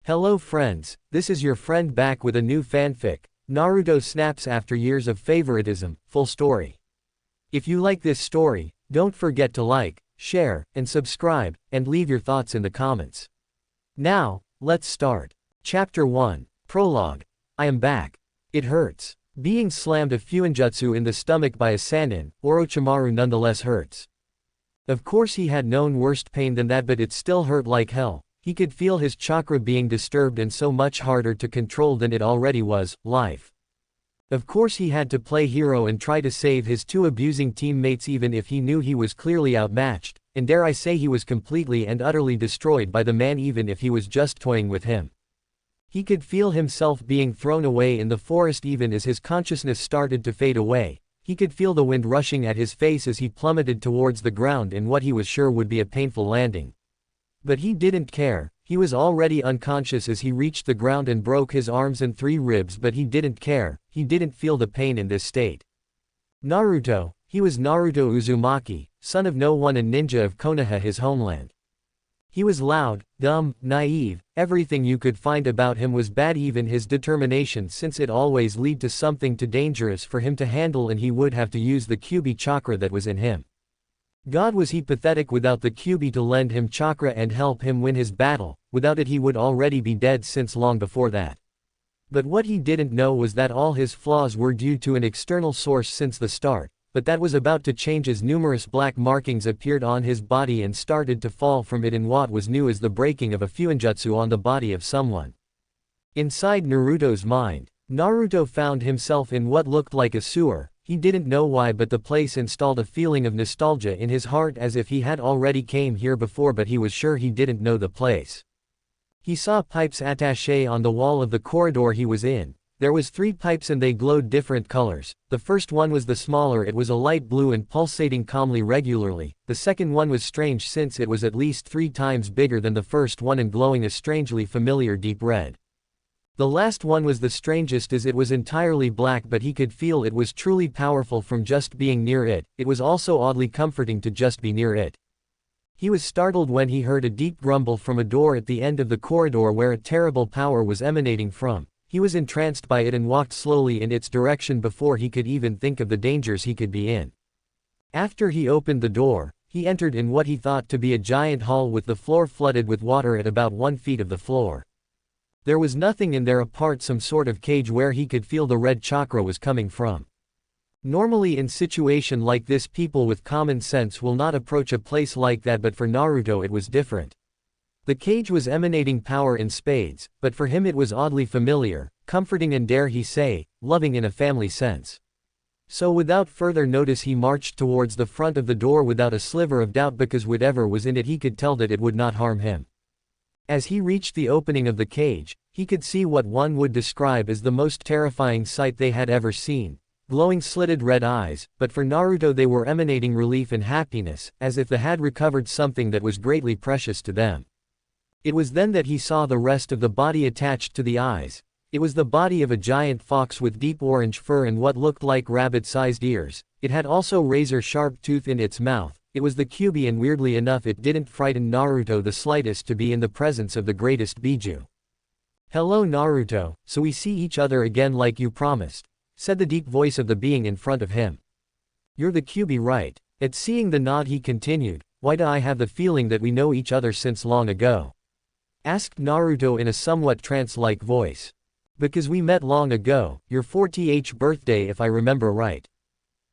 Hello friends, this is your friend back with a new fanfic, Naruto snaps after years of favoritism, full story. If you like this story, don't forget to like, share, and subscribe, and leave your thoughts in the comments. Now, let's start. Chapter 1, Prologue. I am back. It hurts. Being slammed a fuinjutsu in the stomach by a Sannin, Orochimaru nonetheless hurts. Of course he had known worse pain than that, but it still hurt like hell. He could feel his chakra being disturbed and so much harder to control than it already was, life. Of course he had to play hero and try to save his two abusing teammates even if he knew he was clearly outmatched, and dare I say he was completely and utterly destroyed by the man even if he was just toying with him. He could feel himself being thrown away in the forest even as his consciousness started to fade away. He could feel the wind rushing at his face as he plummeted towards the ground in what he was sure would be a painful landing. But he didn't care. He was already unconscious as he reached the ground and broke his arms and 3 ribs, but he didn't care. He didn't feel the pain in this state. Naruto. He was Naruto Uzumaki, son of no one and ninja of Konoha, his homeland. He was loud, dumb, naive, everything you could find about him was bad, even his determination, since it always led to something too dangerous for him to handle and he would have to use the Kyuubi chakra that was in him. God was he pathetic without the Kyuubi to lend him chakra and help him win his battle. Without it he would already be dead since long before that. But what he didn't know was that all his flaws were due to an external source since the start, but that was about to change as numerous black markings appeared on his body and started to fall from it in what was new as the breaking of a fuinjutsu on the body of someone. Inside Naruto's mind, Naruto found himself in what looked like a sewer. He didn't know why, but the place installed a feeling of nostalgia in his heart as if he had already came here before, but he was sure he didn't know the place. He saw pipes attachés on the wall of the corridor he was in. There was 3 pipes and they glowed different colors. The first one was the smaller, it was a light blue and pulsating calmly regularly. The second one was strange since it was at least 3 times bigger than the first one and glowing a strangely familiar deep red. The last one was the strangest as it was entirely black, but he could feel it was truly powerful from just being near it. It was also oddly comforting to just be near it. He was startled when he heard a deep grumble from a door at the end of the corridor where a terrible power was emanating from. He was entranced by it and walked slowly in its direction before he could even think of the dangers he could be in. After he opened the door, he entered in what he thought to be a giant hall with the floor flooded with water at about 1 feet of the floor. There was nothing in there apart some sort of cage where he could feel the red chakra was coming from. Normally in situation like this people with common sense will not approach a place like that, but for Naruto it was different. The cage was emanating power in spades, but for him it was oddly familiar, comforting and dare he say, loving in a family sense. So without further notice he marched towards the front of the door without a sliver of doubt, because whatever was in it he could tell that it would not harm him. As he reached the opening of the cage, he could see what one would describe as the most terrifying sight they had ever seen. Glowing slitted red eyes, but for Naruto they were emanating relief and happiness, as if they had recovered something that was greatly precious to them. It was then that he saw the rest of the body attached to the eyes. It was the body of a giant fox with deep orange fur and what looked like rabbit-sized ears. It had also razor-sharp tooth in its mouth. It was the Kyuubi, and weirdly enough it didn't frighten Naruto the slightest to be in the presence of the greatest Biju. "Hello Naruto, so we see each other again like you promised," said the deep voice of the being in front of him. "You're the Kyuubi, right?" At seeing the nod he continued, "Why do I have the feeling that we know each other since long ago?" asked Naruto in a somewhat trance-like voice. "Because we met long ago, your 40th birthday if I remember right.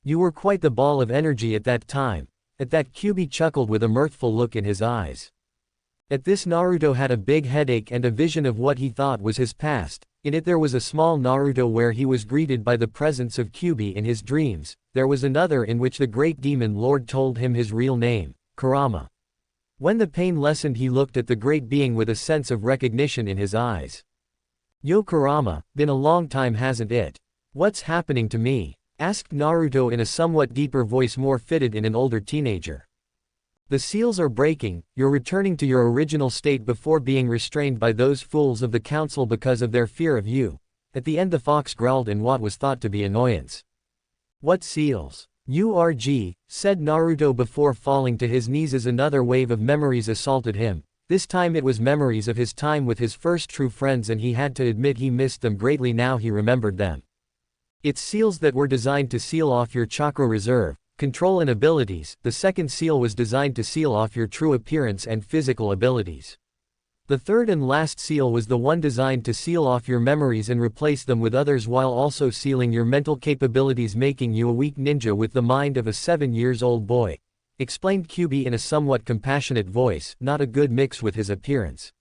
You were quite the ball of energy at that time." At that Kyuubi chuckled with a mirthful look in his eyes. At this Naruto had a big headache and a vision of what he thought was his past. In it there was a small Naruto where he was greeted by the presence of Kyuubi in his dreams. There was another in which the great demon lord told him his real name, Kurama. When the pain lessened he looked at the great being with a sense of recognition in his eyes. "Yo Kurama, been a long time hasn't it? What's happening to me?" asked Naruto in a somewhat deeper voice more fitted in an older teenager. "The seals are breaking, you're returning to your original state before being restrained by those fools of the council because of their fear of you." At the end the fox growled in what was thought to be annoyance. "What seals? URG, said Naruto before falling to his knees as another wave of memories assaulted him. This time it was memories of his time with his first true friends, and he had to admit he missed them greatly now he remembered them. It's seals that were designed to seal off your chakra reserve, control and abilities. The second seal was designed to seal off your true appearance and physical abilities. The third and last seal was the one designed to seal off your memories and replace them with others while also sealing your mental capabilities, making you a weak ninja with the mind of a 7-year-old boy, explained Kyubi in a somewhat compassionate voice, not a good mix with his appearance.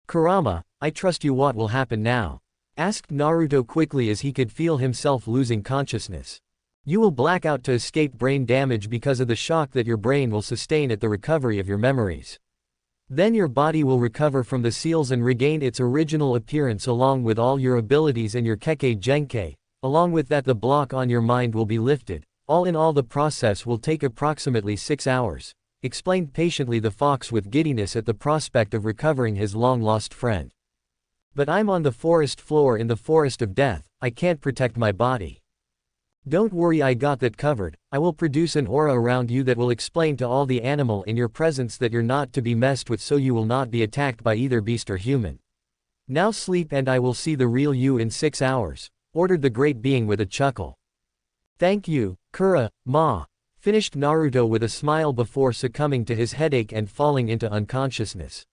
Kurama, I trust you. What will happen now? Asked Naruto quickly as he could feel himself losing consciousness. You will black out to escape brain damage because of the shock that your brain will sustain at the recovery of your memories. Then your body will recover from the seals and regain its original appearance along with all your abilities and your Kekkei Genkei. Along with that, the block on your mind will be lifted. All in all, the process will take approximately 6 hours, explained patiently the fox with giddiness at the prospect of recovering his long-lost friend. But I'm on the forest floor in the forest of death, I can't protect my body. Don't worry, I got that covered. I will produce an aura around you that will explain to all the animal in your presence that you're not to be messed with, so you will not be attacked by either beast or human. Now sleep and I will see the real you in 6 hours, ordered the great being with a chuckle. Thank you, Kurama, finished Naruto with a smile before succumbing to his headache and falling into unconsciousness.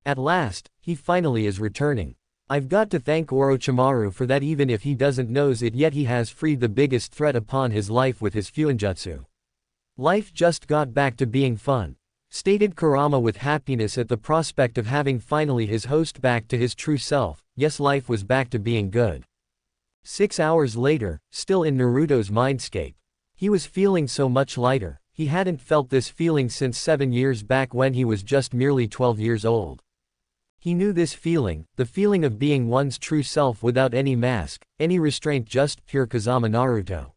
At last, he finally is returning. I've got to thank Orochimaru for that, even if he doesn't knows it yet. He has freed the biggest threat upon his life with his Fuinjutsu. Life just got back to being fun, stated Kurama with happiness at the prospect of having finally his host back to his true self. Yes, life was back to being good. 6 hours later, still in Naruto's mindscape. He was feeling so much lighter. He hadn't felt this feeling since 7 years back when he was just merely 12 years old. He knew this feeling, the feeling of being one's true self without any mask, any restraint, just pure Kazama Naruto.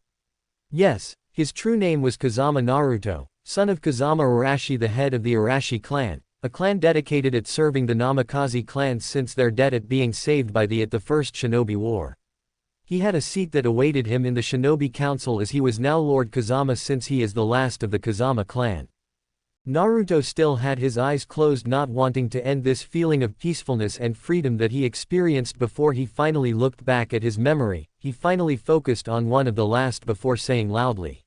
Yes, his true name was Kazama Naruto, son of Kazama Arashi, the head of the Arashi clan, a clan dedicated at serving the Namikaze clans since their debt at being saved by the First Shinobi War. He had a seat that awaited him in the Shinobi Council as he was now Lord Kazama, since he is the last of the Kazama clan. Naruto still had his eyes closed, not wanting to end this feeling of peacefulness and freedom that he experienced before he finally looked back at his memory. He finally focused on one of the last before saying loudly,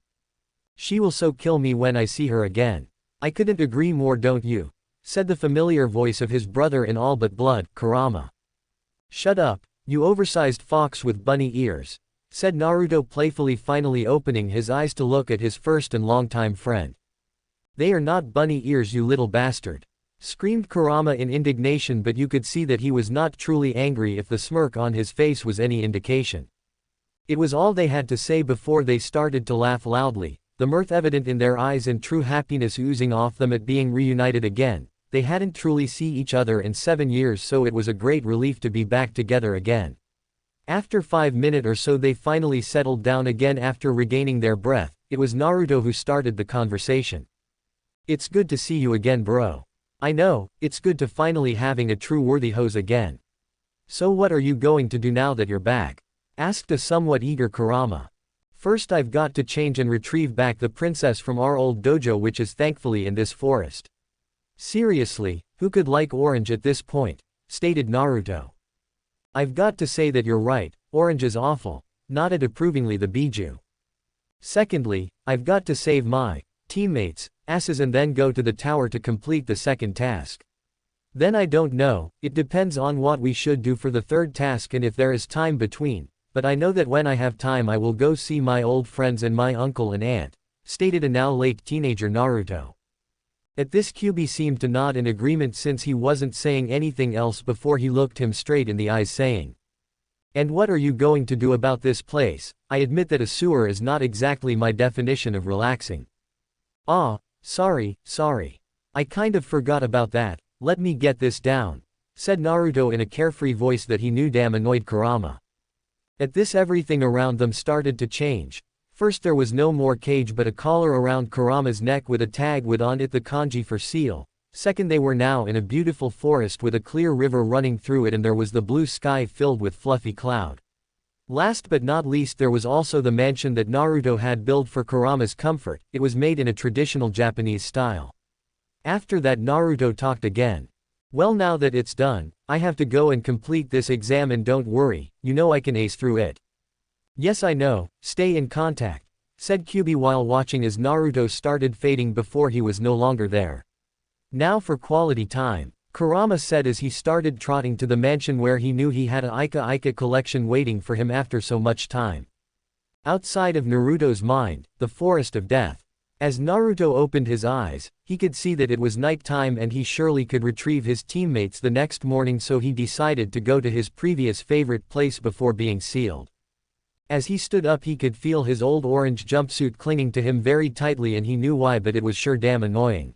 "She will so kill me when I see her again." I couldn't agree more, don't you? Said the familiar voice of his brother in all but blood, Kurama. Shut up, you oversized fox with bunny ears, said Naruto playfully, finally opening his eyes to look at his first and longtime friend. They are not bunny ears, you little bastard, screamed Kurama in indignation, but you could see that he was not truly angry if the smirk on his face was any indication. It was all they had to say before they started to laugh loudly, the mirth evident in their eyes and true happiness oozing off them at being reunited again. They hadn't truly seen each other in 7 years, so it was a great relief to be back together again. After 5 minutes or so they finally settled down again after regaining their breath. It was Naruto who started the conversation. It's good to see you again, bro. I know, it's good to finally having a true worthy hose again. So what are you going to do now that you're back? Asked a somewhat eager Kurama. First I've got to change and retrieve back the princess from our old dojo, which is thankfully in this forest. Seriously, who could like Orange at this point? Stated Naruto. I've got to say that you're right, Orange is awful, nodded approvingly the Biju. Secondly, I've got to save my teammates' asses and then go to the tower to complete the second task. Then I don't know, it depends on what we should do for the third task and if there is time between, but I know that when I have time I will go see my old friends and my uncle and aunt, stated a now late teenager Naruto. At this, Kyubi seemed to nod in agreement since he wasn't saying anything else before he looked him straight in the eyes, saying, "And what are you going to do about this place? I admit that a sewer is not exactly my definition of relaxing." "Ah, sorry. I kind of forgot about that, let me get this down," said Naruto in a carefree voice that he knew damn annoyed Kurama. At this, everything around them started to change. First there was no more cage but a collar around Kurama's neck with a tag with on it the kanji for seal. Second, they were now in a beautiful forest with a clear river running through it, and there was the blue sky filled with fluffy cloud. Last but not least, there was also the mansion that Naruto had built for Kurama's comfort. It was made in a traditional Japanese style. After that Naruto talked again. Well, now that it's done, I have to go and complete this exam, and don't worry, you know I can ace through it. Yes, I know, stay in contact, said Kyuubi while watching as Naruto started fading before he was no longer there. Now for quality time, Kurama said as he started trotting to the mansion where he knew he had a Ika collection waiting for him after so much time. Outside of Naruto's mind, the Forest of Death. As Naruto opened his eyes, he could see that it was night time and he surely could retrieve his teammates the next morning, so he decided to go to his previous favorite place before being sealed. As he stood up, he could feel his old orange jumpsuit clinging to him very tightly, and he knew why, but it was sure damn annoying.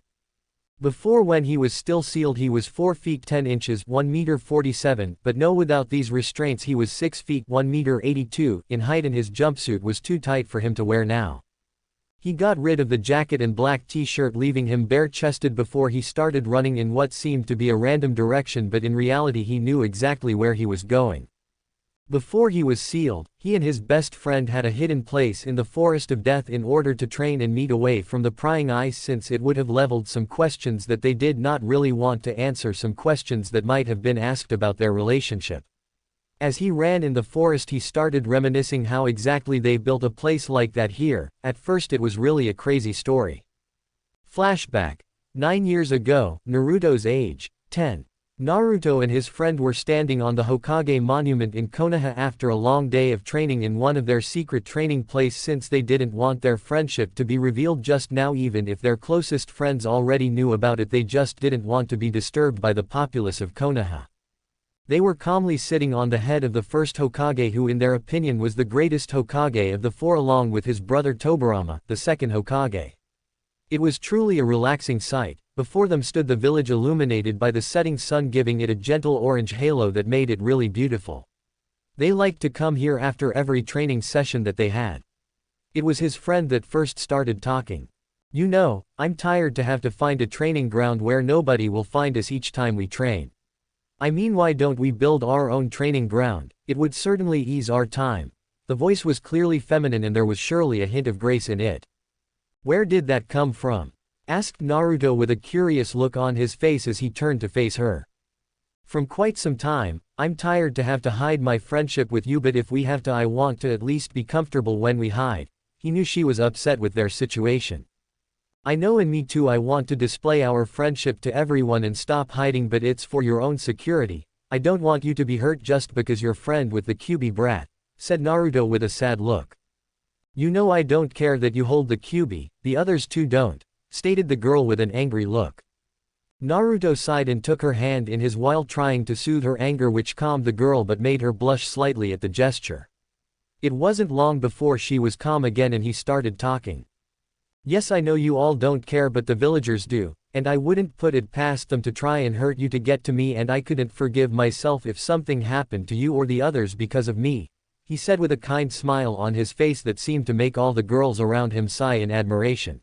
Before, when he was still sealed, he was 4 feet 10 inches 1 meter 47, but no, without these restraints he was 6 feet 1 meter 82 in height, and his jumpsuit was too tight for him to wear now. He got rid of the jacket and black t-shirt, leaving him bare-chested before he started running in what seemed to be a random direction, but in reality he knew exactly where he was going. Before he was sealed, he and his best friend had a hidden place in the Forest of Death in order to train and meet away from the prying eyes, since it would have leveled some questions that they did not really want to answer, some questions that might have been asked about their relationship. As he ran in the forest, he started reminiscing how exactly they built a place like that here. At first it was really a crazy story. Flashback. 9 years ago, Naruto's age, 10. Naruto and his friend were standing on the Hokage monument in Konoha after a long day of training in one of their secret training place, since they didn't want their friendship to be revealed just now. Even if their closest friends already knew about it, they just didn't want to be disturbed by the populace of Konoha. They were calmly sitting on the head of the first Hokage, who in their opinion was the greatest Hokage of the four, along with his brother Tobirama, the second Hokage. It was truly a relaxing sight. Before them stood the village, illuminated by the setting sun, giving it a gentle orange halo that made it really beautiful. They liked to come here after every training session that they had. It was his friend that first started talking. You know, I'm tired to have to find a training ground where nobody will find us each time we train. I mean, why don't we build our own training ground? It would certainly ease our time. The voice was clearly feminine and there was surely a hint of grace in it. Where did that come from? Asked Naruto with a curious look on his face as he turned to face her. From quite some time. I'm tired to have to hide my friendship with you, but if we have to, I want to at least be comfortable when we hide. He knew she was upset with their situation. I know, and me too. I want to display our friendship to everyone and stop hiding, but it's for your own security. I don't want you to be hurt just because you're friend with the Kyuubi brat, said Naruto with a sad look. You know I don't care that you hold the Kyuubi, the others too don't, stated the girl with an angry look. Naruto sighed and took her hand in his while trying to soothe her anger, which calmed the girl but made her blush slightly at the gesture. It wasn't long before she was calm again and he started talking. Yes, I know you all don't care, but the villagers do, and I wouldn't put it past them to try and hurt you to get to me, and I couldn't forgive myself if something happened to you or the others because of me, he said with a kind smile on his face that seemed to make all the girls around him sigh in admiration.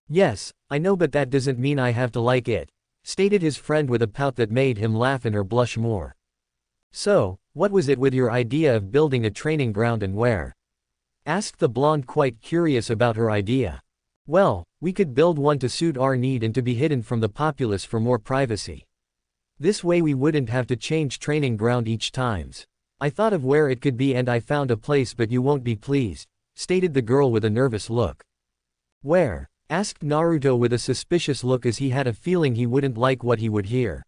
Yes, I know, but that doesn't mean I have to like it, stated his friend with a pout that made him laugh and her blush more. So, what was it with your idea of building a training ground, and where? Asked the blonde, quite curious about her idea. Well, we could build one to suit our need and to be hidden from the populace for more privacy. This way we wouldn't have to change training ground each times. I thought of where it could be and I found a place, but you won't be pleased, stated the girl with a nervous look. Where? Asked Naruto with a suspicious look, as he had a feeling he wouldn't like what he would hear.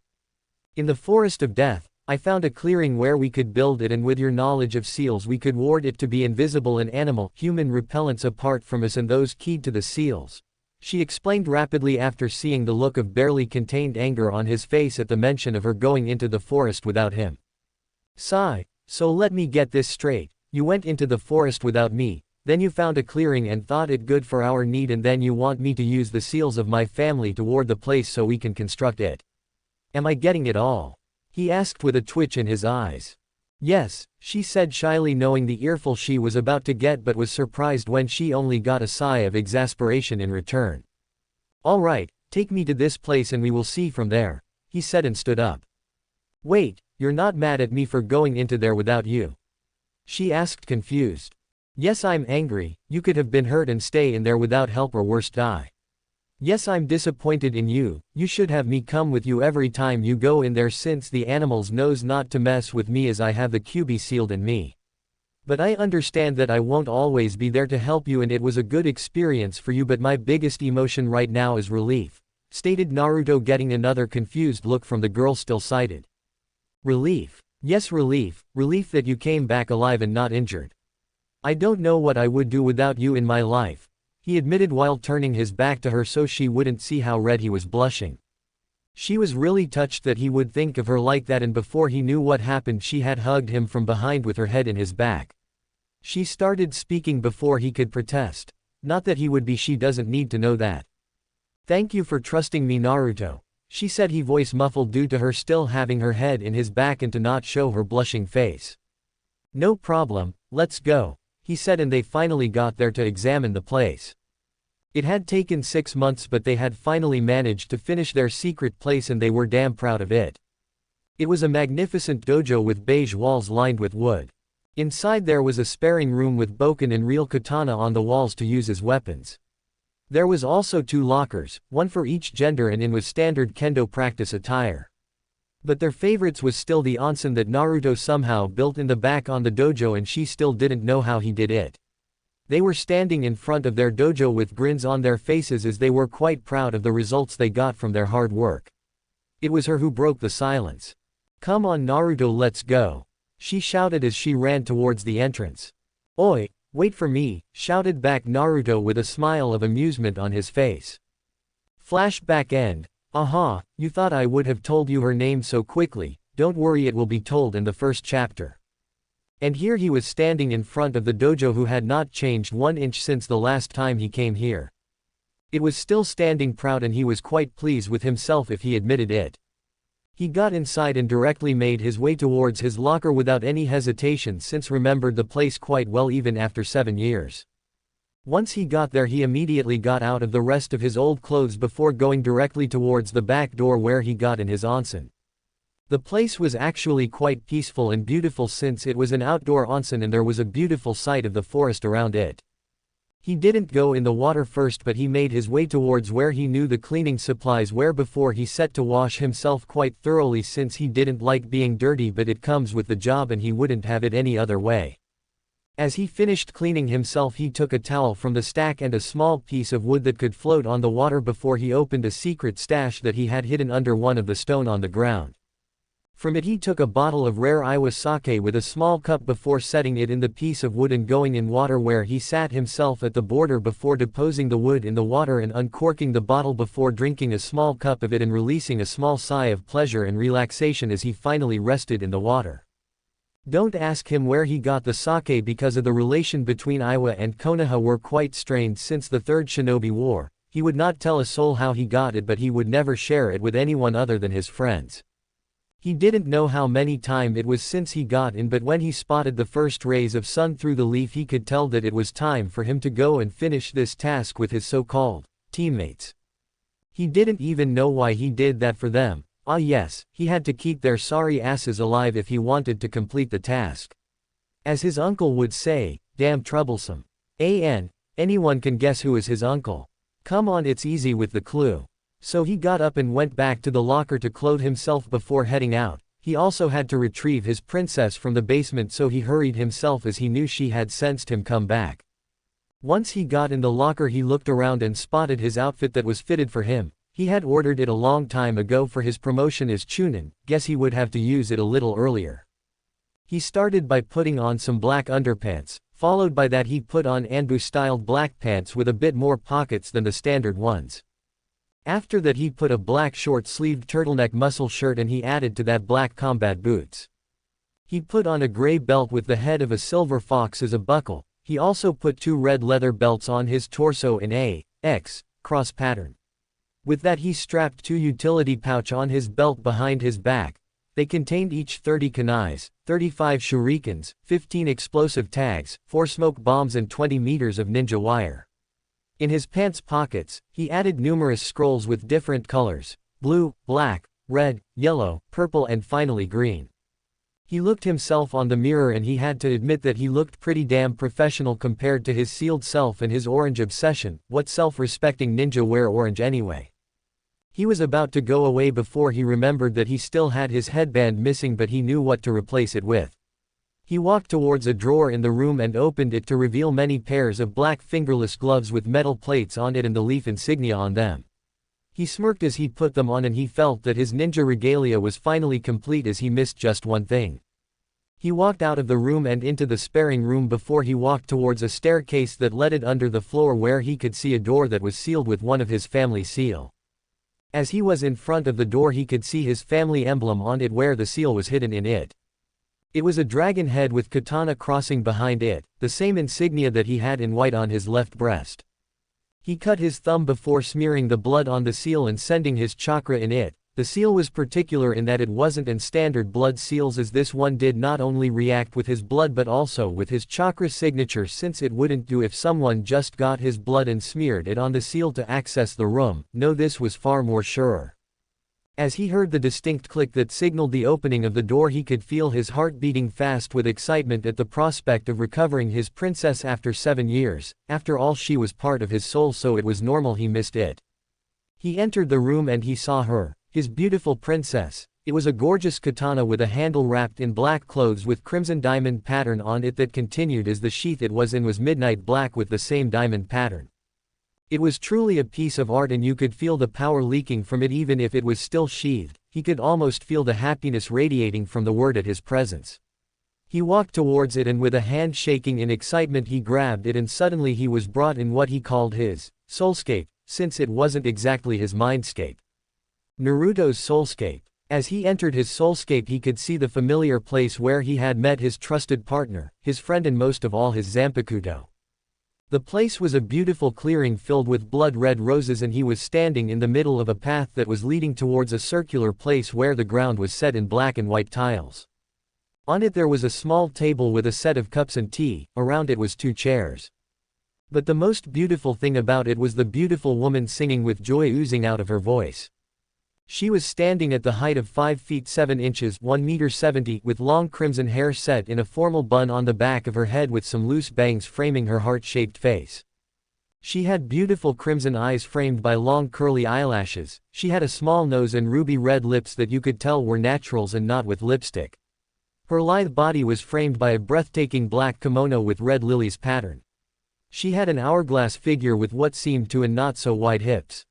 In the Forest of Death. I found a clearing where we could build it, and with your knowledge of seals we could ward it to be invisible and human repellents apart from us and those keyed to the seals, she explained rapidly after seeing the look of barely contained anger on his face at the mention of her going into the forest without him. Sigh. So let me get this straight. You went into the forest without me, then you found a clearing and thought it good for our need, and then you want me to use the seals of my family to ward the place so we can construct it. Am I getting it all? He asked with a twitch in his eyes. Yes, she said shyly, knowing the earful she was about to get, but was surprised when she only got a sigh of exasperation in return. All right, take me to this place and we will see from there, he said and stood up. Wait, you're not mad at me for going into there without you? She asked, confused. Yes, I'm angry. You could have been hurt and stay in there without help, or worse die. Yes, I'm disappointed in you. You should have me come with you every time you go in there since the animals knows not to mess with me as I have the QB sealed in me. But I understand that I won't always be there to help you and it was a good experience for you, but my biggest emotion right now is relief, stated Naruto, getting another confused look from the girl still sighted. Relief? Yes, relief that you came back alive and not injured. I don't know what I would do without you in my life, he admitted while turning his back to her so she wouldn't see how red he was blushing. She was really touched that he would think of her like that, and before he knew what happened she had hugged him from behind with her head in his back. She started speaking before he could protest. Not that he would be, she doesn't need to know that. Thank you for trusting me, Naruto, she said, he voice muffled due to her still having her head in his back and to not show her blushing face. No problem, let's go, he said, and they finally got there to examine the place. It had taken 6 months, but they had finally managed to finish their secret place and they were damn proud of it. It was a magnificent dojo with beige walls lined with wood. Inside there was a sparring room with bokken and real katana on the walls to use as weapons. There was also 2 lockers, one for each gender, and in was standard kendo practice attire. But their favorites was still the onsen that Naruto somehow built in the back on the dojo, and she still didn't know how he did it. They were standing in front of their dojo with grins on their faces as they were quite proud of the results they got from their hard work. It was her who broke the silence. Come on, Naruto, let's go, she shouted as she ran towards the entrance. Oi, wait for me, shouted back Naruto with a smile of amusement on his face. Flashback end. Aha, you thought I would have told you her name so quickly, don't worry, it will be told in the first chapter. And here he was standing in front of the dojo, who had not changed 1 inch since the last time he came here. It was still standing proud and he was quite pleased with himself if he admitted it. He got inside and directly made his way towards his locker without any hesitation, since remembered the place quite well even after 7 years. Once he got there he immediately got out of the rest of his old clothes before going directly towards the back door where he got in his onsen. The place was actually quite peaceful and beautiful since it was an outdoor onsen and there was a beautiful sight of the forest around it. He didn't go in the water first, but he made his way towards where he knew the cleaning supplies were before he set to wash himself quite thoroughly, since he didn't like being dirty, but it comes with the job and he wouldn't have it any other way. As he finished cleaning himself he took a towel from the stack and a small piece of wood that could float on the water before he opened a secret stash that he had hidden under one of the stone on the ground. From it he took a bottle of rare Iwa sake with a small cup before setting it in the piece of wood and going in water, where he sat himself at the border before deposing the wood in the water and uncorking the bottle before drinking a small cup of it and releasing a small sigh of pleasure and relaxation as he finally rested in the water. Don't ask him where he got the sake, because of the relation between Iwa and Konoha were quite strained since the Third Shinobi War. He would not tell a soul how he got it, but he would never share it with anyone other than his friends. He didn't know how many time it was since he got in, but when he spotted the first rays of sun through the leaf he could tell that it was time for him to go and finish this task with his so-called teammates. He didn't even know why he did that for them. Ah yes, he had to keep their sorry asses alive if he wanted to complete the task. As his uncle would say, damn troublesome. Anyone can guess who is his uncle. Come on, it's easy with the clue. So he got up and went back to the locker to clothe himself before heading out. He also had to retrieve his princess from the basement, so he hurried himself as he knew she had sensed him come back. Once he got in the locker he looked around and spotted his outfit that was fitted for him. He had ordered it a long time ago for his promotion as Chunin, guess he would have to use it a little earlier. He started by putting on some black underpants, followed by that he put on Anbu-styled black pants with a bit more pockets than the standard ones. After that he put a black short-sleeved turtleneck muscle shirt and he added to that black combat boots. He put on a gray belt with the head of a silver fox as a buckle. He also put 2 red leather belts on his torso in a X cross pattern. With that he strapped 2 utility pouch on his belt behind his back. They contained each 30 kunais, 35 shurikens, 15 explosive tags, 4 smoke bombs and 20 meters of ninja wire. In his pants pockets, he added numerous scrolls with different colors: blue, black, red, yellow, purple and finally green. He looked himself on the mirror and he had to admit that he looked pretty damn professional compared to his sealed self and his orange obsession. What self-respecting ninja wear orange anyway? He was about to go away before he remembered that he still had his headband missing, but he knew what to replace it with. He walked towards a drawer in the room and opened it to reveal many pairs of black fingerless gloves with metal plates on it and the leaf insignia on them. He smirked as he put them on and he felt that his ninja regalia was finally complete, as he missed just one thing. He walked out of the room and into the sparring room before he walked towards a staircase that led it under the floor where he could see a door that was sealed with one of his family seal. As he was in front of the door he could see his family emblem on it where the seal was hidden in it. It was a dragon head with katana crossing behind it, the same insignia that he had in white on his left breast. He cut his thumb before smearing the blood on the seal and sending his chakra in it. The seal was particular in that it wasn't an standard blood seals, as this one did not only react with his blood but also with his chakra signature, since it wouldn't do if someone just got his blood and smeared it on the seal to access the room. No, this was far more sure. As he heard the distinct click that signaled the opening of the door, he could feel his heart beating fast with excitement at the prospect of recovering his princess after 7 years. After all, she was part of his soul, so it was normal he missed it. He entered the room and he saw her, his beautiful princess. It was a gorgeous katana with a handle wrapped in black clothes with crimson diamond pattern on it that continued as the sheath it was in was midnight black with the same diamond pattern. It was truly a piece of art and you could feel the power leaking from it even if it was still sheathed. He could almost feel the happiness radiating from the word at his presence. He walked towards it and with a hand shaking in excitement he grabbed it, and suddenly he was brought in what he called his soulscape, since it wasn't exactly his mindscape. Naruto's soulscape. As he entered his soulscape he could see the familiar place where he had met his trusted partner, his friend and most of all his Zanpakuto. The place was a beautiful clearing filled with blood-red roses and he was standing in the middle of a path that was leading towards a circular place where the ground was set in black and white tiles. On it there was a small table with a set of cups and tea, around it was 2 chairs. But the most beautiful thing about it was the beautiful woman singing with joy oozing out of her voice. She was standing at the height of 5 feet 7 inches (1.70 meters), with long crimson hair set in a formal bun on the back of her head with some loose bangs framing her heart-shaped face. She had beautiful crimson eyes framed by long curly eyelashes. She had a small nose and ruby red lips that you could tell were naturals and not with lipstick. Her lithe body was framed by a breathtaking black kimono with red lilies pattern. She had an hourglass figure with what seemed to and not so wide hips.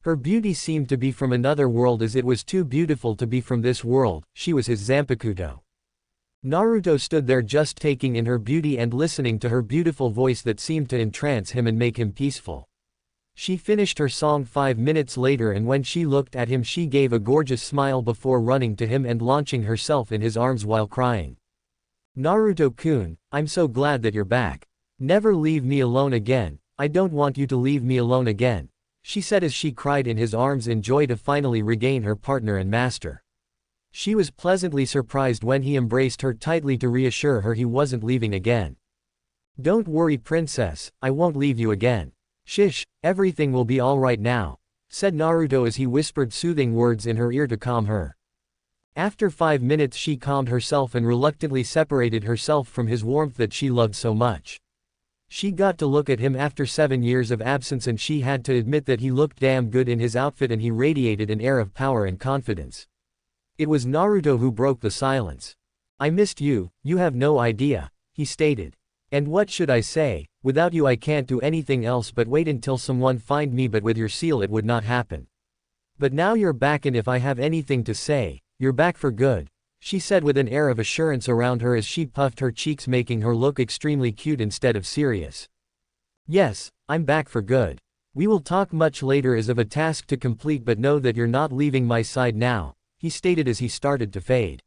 Her beauty seemed to be from another world, as it was too beautiful to be from this world. She was his Zanpakuto. Naruto stood there just taking in her beauty and listening to her beautiful voice that seemed to entrance him and make him peaceful. She finished her song 5 minutes later, and when she looked at him she gave a gorgeous smile before running to him and launching herself in his arms while crying. "Naruto-kun, I'm so glad that you're back. Never leave me alone again. I don't want you to leave me alone again," she said as she cried in his arms in joy to finally regain her partner and master. She was pleasantly surprised when he embraced her tightly to reassure her he wasn't leaving again. "Don't worry, princess, I won't leave you again. Shish, everything will be all right now," said Naruto as he whispered soothing words in her ear to calm her. After 5 minutes she calmed herself and reluctantly separated herself from his warmth that she loved so much. She got to look at him after 7 years of absence and she had to admit that he looked damn good in his outfit and he radiated an air of power and confidence. It was Naruto who broke the silence. "I missed you, you have no idea," he stated. "And what should I say, without you I can't do anything else but wait until someone find me, but with your seal it would not happen. But now you're back and if I have anything to say, you're back for good," she said with an air of assurance around her as she puffed her cheeks, making her look extremely cute instead of serious. "Yes, I'm back for good. We will talk much later as of a task to complete, but know that you're not leaving my side now," he stated as he started to fade.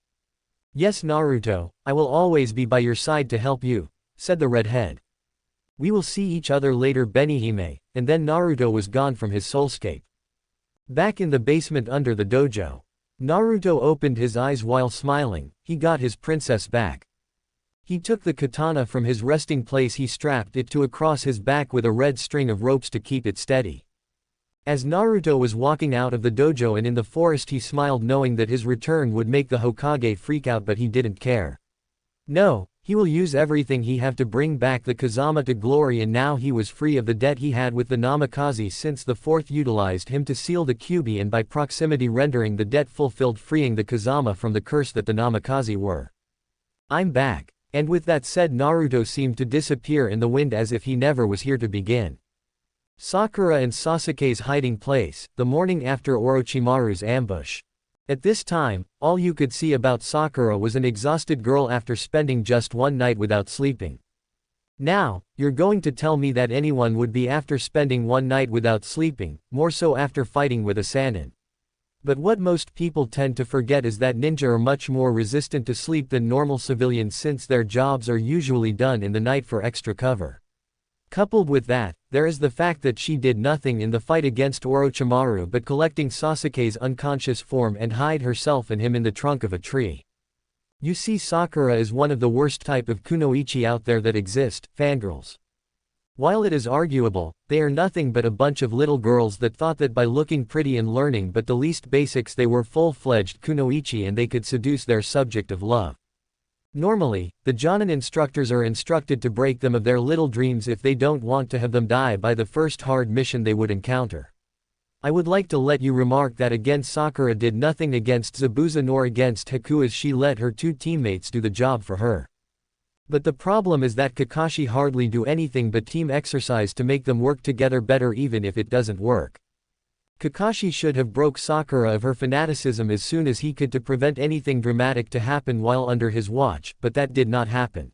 "Yes, Naruto, I will always be by your side to help you," said the redhead. "We will see each other later, Benihime," and then Naruto was gone from his soulscape. Back in the basement under the dojo, Naruto opened his eyes while smiling. He got his princess back. He took the katana from his resting place. He strapped it to across his back with a red string of ropes to keep it steady. As Naruto was walking out of the dojo and in the forest, he smiled knowing that his return would make the Hokage freak out, but he didn't care. No, he will use everything he have to bring back the Kazama to glory, and now he was free of the debt he had with the Namikaze, since the fourth utilized him to seal the Kyuubi and by proximity rendering the debt fulfilled, freeing the Kazama from the curse that the Namikaze were. I'm back. And with that said, Naruto seemed to disappear in the wind as if he never was here to begin. Sakura and Sasuke's hiding place, the morning after Orochimaru's ambush. At this time, all you could see about Sakura was an exhausted girl after spending just one night without sleeping. Now, you're going to tell me that anyone would be after spending one night without sleeping, more so after fighting with a Sannin. But what most people tend to forget is that ninja are much more resistant to sleep than normal civilians, since their jobs are usually done in the night for extra cover. Coupled with that, there is the fact that she did nothing in the fight against Orochimaru but collecting Sasuke's unconscious form and hide herself and him in the trunk of a tree. You see, Sakura is one of the worst type of kunoichi out there that exist, fangirls. While it is arguable, they are nothing but a bunch of little girls that thought that by looking pretty and learning but the least basics they were full-fledged kunoichi and they could seduce their subject of love. Normally, the Jonin instructors are instructed to break them of their little dreams if they don't want to have them die by the first hard mission they would encounter. I would like to let you remark that again, Sakura did nothing against Zabuza nor against Haku, as she let her two teammates do the job for her. But the problem is that Kakashi hardly do anything but team exercise to make them work together better, even if it doesn't work. Kakashi should have broke Sakura of her fanaticism as soon as he could to prevent anything dramatic to happen while under his watch, but that did not happen.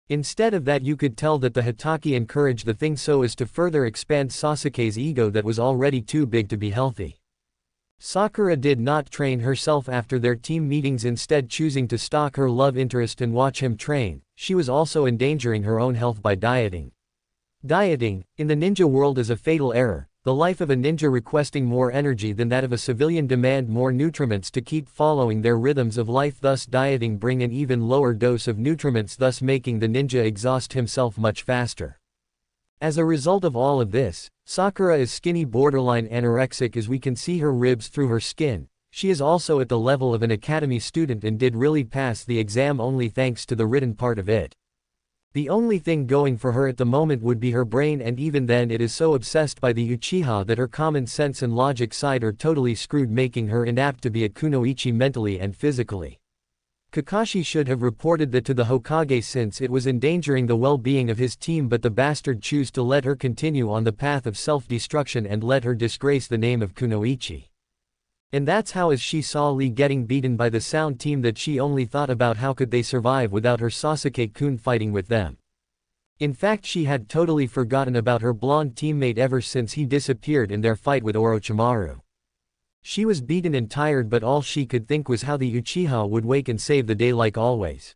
Instead of that, you could tell that the Hitaki encouraged the thing so as to further expand Sasuke's ego that was already too big to be healthy. Sakura did not train herself after their team meetings, instead choosing to stalk her love interest and watch him train. She was also endangering her own health by dieting. Dieting, in the ninja world, is a fatal error. The life of a ninja requesting more energy than that of a civilian demand more nutriments to keep following their rhythms of life, thus dieting bring an even lower dose of nutriments, thus making the ninja exhaust himself much faster. As a result of all of this, Sakura is skinny, borderline anorexic, as we can see her ribs through her skin. She is also at the level of an academy student and did really pass the exam only thanks to the written part of it. The only thing going for her at the moment would be her brain, and even then it is so obsessed by the Uchiha that her common sense and logic side are totally screwed, making her inapt to be a kunoichi mentally and physically. Kakashi should have reported that to the Hokage since it was endangering the well-being of his team, but the bastard chose to let her continue on the path of self-destruction and let her disgrace the name of kunoichi. And that's how, as she saw Lee getting beaten by the sound team, that she only thought about how could they survive without her Sasuke-kun fighting with them. In fact, she had totally forgotten about her blonde teammate ever since he disappeared in their fight with Orochimaru. She was beaten and tired, but all she could think was how the Uchiha would wake and save the day like always.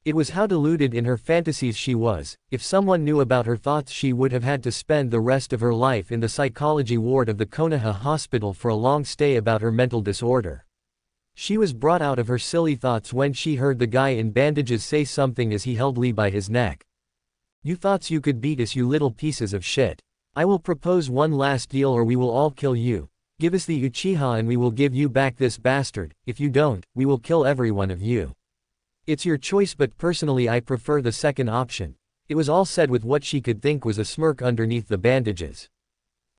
It was how deluded in her fantasies she was. If someone knew about her thoughts, she would have had to spend the rest of her life in the psychology ward of the Konoha hospital for a long stay about her mental disorder. She was brought out of her silly thoughts when she heard the guy in bandages say something as he held Lee by his neck. "You thoughts you could beat us, you little pieces of shit. I will propose one last deal or we will all kill you. Give us the Uchiha and we will give you back this bastard. If you don't, we will kill every one of you. It's your choice, but personally I prefer the second option." It was all said with what she could think was a smirk underneath the bandages.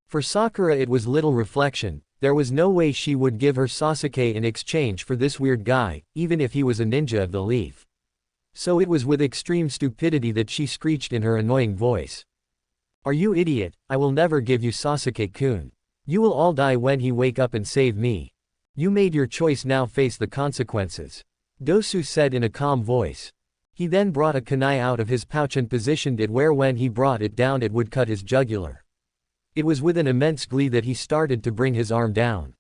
For Sakura it was little reflection. There was no way she would give her Sasuke in exchange for this weird guy, even if he was a ninja of the leaf. So it was with extreme stupidity that she screeched in her annoying voice. "Are you idiot? I will never give you Sasuke-kun. You will all die when he wake up and save me. You made your choice, now face the consequences," Dosu said in a calm voice. He then brought a kunai out of his pouch and positioned it where when he brought it down it would cut his jugular. It was with an immense glee that he started to bring his arm down.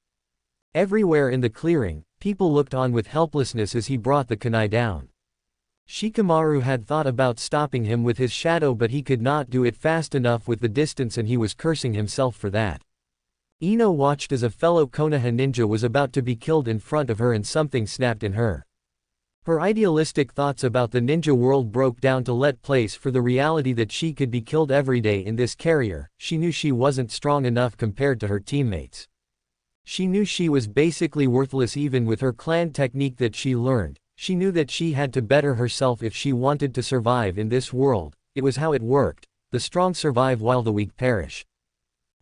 Everywhere in the clearing, people looked on with helplessness as he brought the kunai down. Shikamaru had thought about stopping him with his shadow, but he could not do it fast enough with the distance, and he was cursing himself for that. Ino watched as a fellow Konoha ninja was about to be killed in front of her and something snapped in her. Her idealistic thoughts about the ninja world broke down to let place for the reality that she could be killed every day in this carrier. She knew she wasn't strong enough compared to her teammates. She knew she was basically worthless even with her clan technique that she learned. She knew that she had to better herself if she wanted to survive in this world. It was how it worked. The strong survive while the weak perish.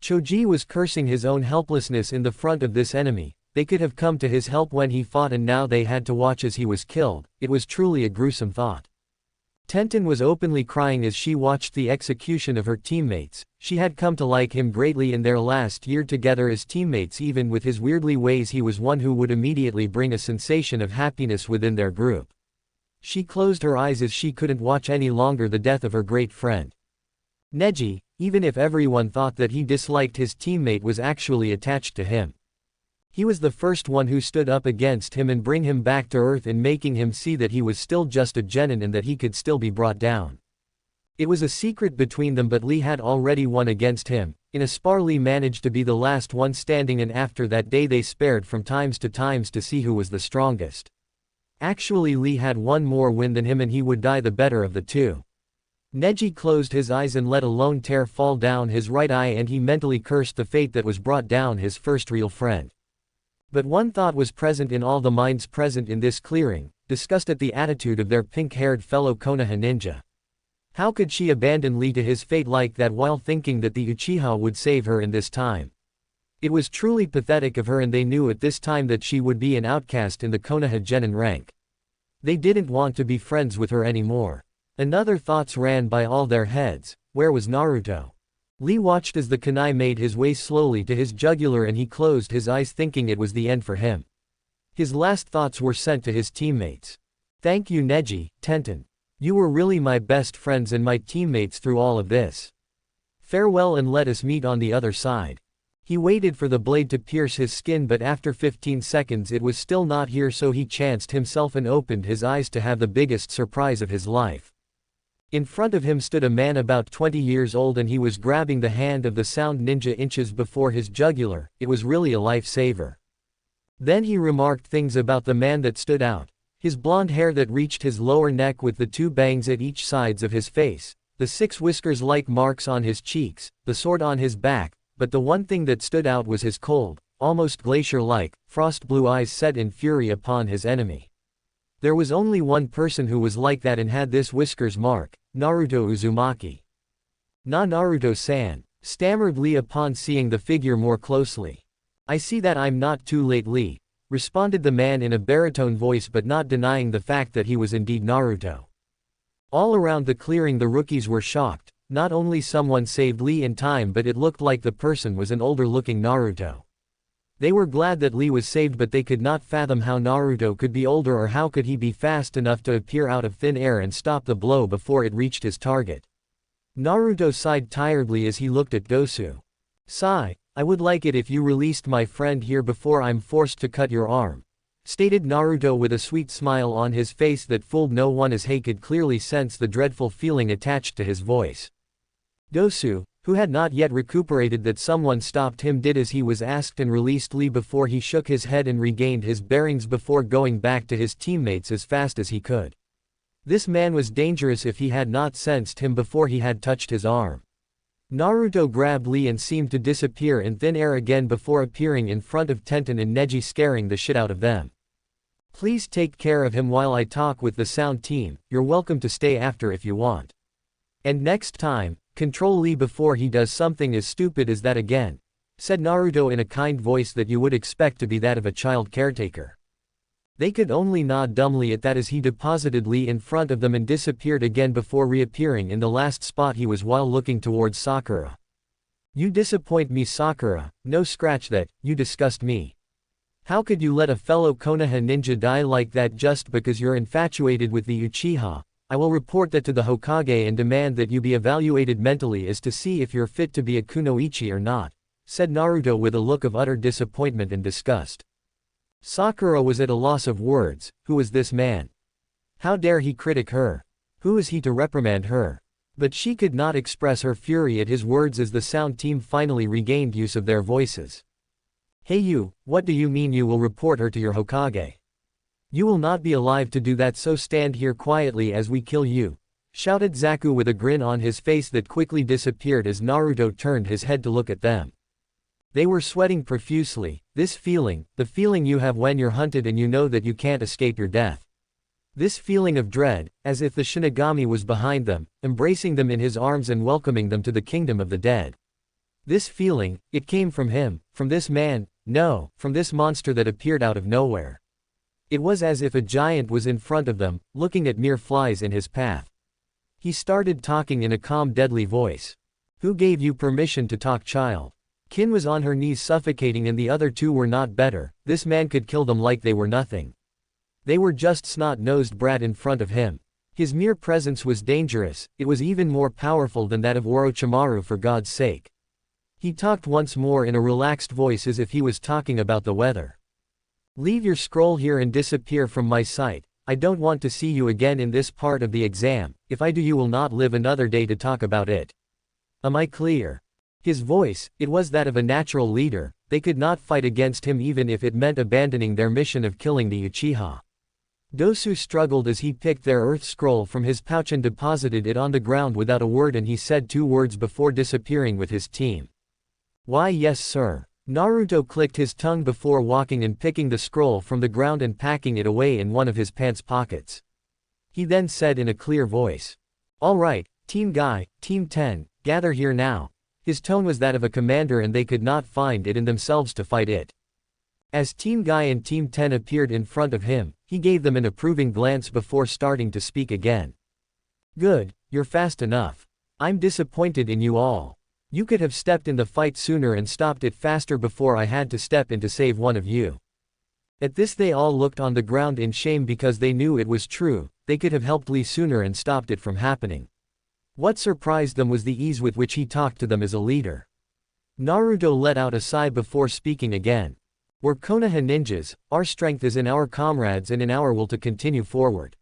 Choji was cursing his own helplessness in the front of this enemy. They could have come to his help when he fought and now they had to watch as he was killed. It was truly a gruesome thought. Tenten was openly crying as she watched the execution of her teammates. She had come to like him greatly in their last year together as teammates. Even with his weirdly ways, he was one who would immediately bring a sensation of happiness within their group. She closed her eyes as she couldn't watch any longer the death of her great friend. Neji, even if everyone thought that he disliked his teammate, was actually attached to him. He was the first one who stood up against him and bring him back to earth in making him see that he was still just a genin and that he could still be brought down. It was a secret between them, but Lee had already won against him. In a spar, Lee managed to be the last one standing, and after that day they spared from times to see who was the strongest. Actually, Lee had one more win than him and he would die the better of the two. Neji closed his eyes and let a lone tear fall down his right eye, and he mentally cursed the fate that was brought down his first real friend. But one thought was present in all the minds present in this clearing: disgust at the attitude of their pink-haired fellow Konoha ninja. How could she abandon Lee to his fate like that while thinking that the Uchiha would save her in this time? It was truly pathetic of her, and they knew at this time that she would be an outcast in the Konoha genin rank. They didn't want to be friends with her anymore. Another thoughts ran by all their heads: where was Naruto? Lee watched as the kunai made his way slowly to his jugular and he closed his eyes thinking it was the end for him. His last thoughts were sent to his teammates. Thank you Neji, Tenten. You were really my best friends and my teammates through all of this. Farewell and let us meet on the other side. He waited for the blade to pierce his skin, but after 15 seconds it was still not here, so he chanced himself and opened his eyes to have the biggest surprise of his life. In front of him stood a man about 20 years old and he was grabbing the hand of the sound ninja inches before his jugular. It was really a lifesaver. Then he remarked things about the man that stood out. His blonde hair that reached his lower neck with the 2 bangs at each sides of his face, the 6 whiskers-like marks on his cheeks, the sword on his back, but the one thing that stood out was his cold, almost glacier-like, frost-blue eyes set in fury upon his enemy. There was only one person who was like that and had this whiskers mark: Naruto Uzumaki. Naruto-san, stammered Lee upon seeing the figure more closely. I see that I'm not too late, Lee, responded the man in a baritone voice, but not denying the fact that he was indeed Naruto. All around the clearing the rookies were shocked. Not only someone saved Lee in time, but it looked like the person was an older-looking Naruto. They were glad that Lee was saved, but they could not fathom how Naruto could be older, or how could he be fast enough to appear out of thin air and stop the blow before it reached his target. Naruto sighed tiredly as he looked at Dosu. Sigh, I would like it if you released my friend here before I'm forced to cut your arm, stated Naruto with a sweet smile on his face that fooled no one, as he could clearly sense the dreadful feeling attached to his voice. Dosu, who had not yet recuperated that someone stopped him, did as he was asked and released Lee before he shook his head and regained his bearings before going back to his teammates as fast as he could. This man was dangerous if he had not sensed him before he had touched his arm. Naruto grabbed Lee and seemed to disappear in thin air again before appearing in front of Tenten and Neji, scaring the shit out of them. Please take care of him while I talk with the sound team. You're welcome to stay after if you want. And next time, control Lee before he does something as stupid as that again, said Naruto in a kind voice that you would expect to be that of a child caretaker. They could only nod dumbly at that as he deposited Lee in front of them and disappeared again before reappearing in the last spot he was while looking towards Sakura. You disappoint me, Sakura. No, scratch that, you disgust me. How could you let a fellow Konoha ninja die like that just because you're infatuated with the Uchiha? I will report that to the Hokage and demand that you be evaluated mentally as to see if you're fit to be a kunoichi or not, said Naruto with a look of utter disappointment and disgust. Sakura was at a loss of words. Who was this man? How dare he critic her? Who is he to reprimand her? But she could not express her fury at his words as the sound team finally regained use of their voices. Hey you, what do you mean you will report her to your Hokage? You will not be alive to do that, so stand here quietly as we kill you," shouted Zaku with a grin on his face that quickly disappeared as Naruto turned his head to look at them. They were sweating profusely, this feeling, the feeling you have when you're hunted and you know that you can't escape your death. This feeling of dread, as if the Shinigami was behind them, embracing them in his arms and welcoming them to the kingdom of the dead. This feeling, it came from him, from this man, no, from this monster that appeared out of nowhere. It was as if a giant was in front of them, looking at mere flies in his path. He started talking in a calm, deadly voice. "Who gave you permission to talk, child?" Kin was on her knees suffocating and the other two were not better. This man could kill them like they were nothing. They were just snot-nosed brat in front of him. His mere presence was dangerous, it was even more powerful than that of Orochimaru, for God's sake. He talked once more in a relaxed voice as if he was talking about the weather. "Leave your scroll here and disappear from my sight. I don't want to see you again in this part of the exam. If I do, you will not live another day to talk about it. Am I clear?" His voice, it was that of a natural leader. They could not fight against him even if it meant abandoning their mission of killing the Uchiha. Dosu struggled as he picked their earth scroll from his pouch and deposited it on the ground without a word, and he said 2 words before disappearing with his team. "Why, yes sir." Naruto clicked his tongue before walking and picking the scroll from the ground and packing it away in one of his pants pockets. He then said in a clear voice, "All right, Team Guy, Team 10, gather here now." His tone was that of a commander and they could not find it in themselves to fight it. As Team Guy and Team 10 appeared in front of him, he gave them an approving glance before starting to speak again. "Good, you're fast enough. I'm disappointed in you all. You could have stepped in the fight sooner and stopped it faster before I had to step in to save one of you." At this they all looked on the ground in shame because they knew it was true. They could have helped Lee sooner and stopped it from happening. What surprised them was the ease with which he talked to them as a leader. Naruto let out a sigh before speaking again. "We're Konoha ninjas, our strength is in our comrades and in our will to continue forward.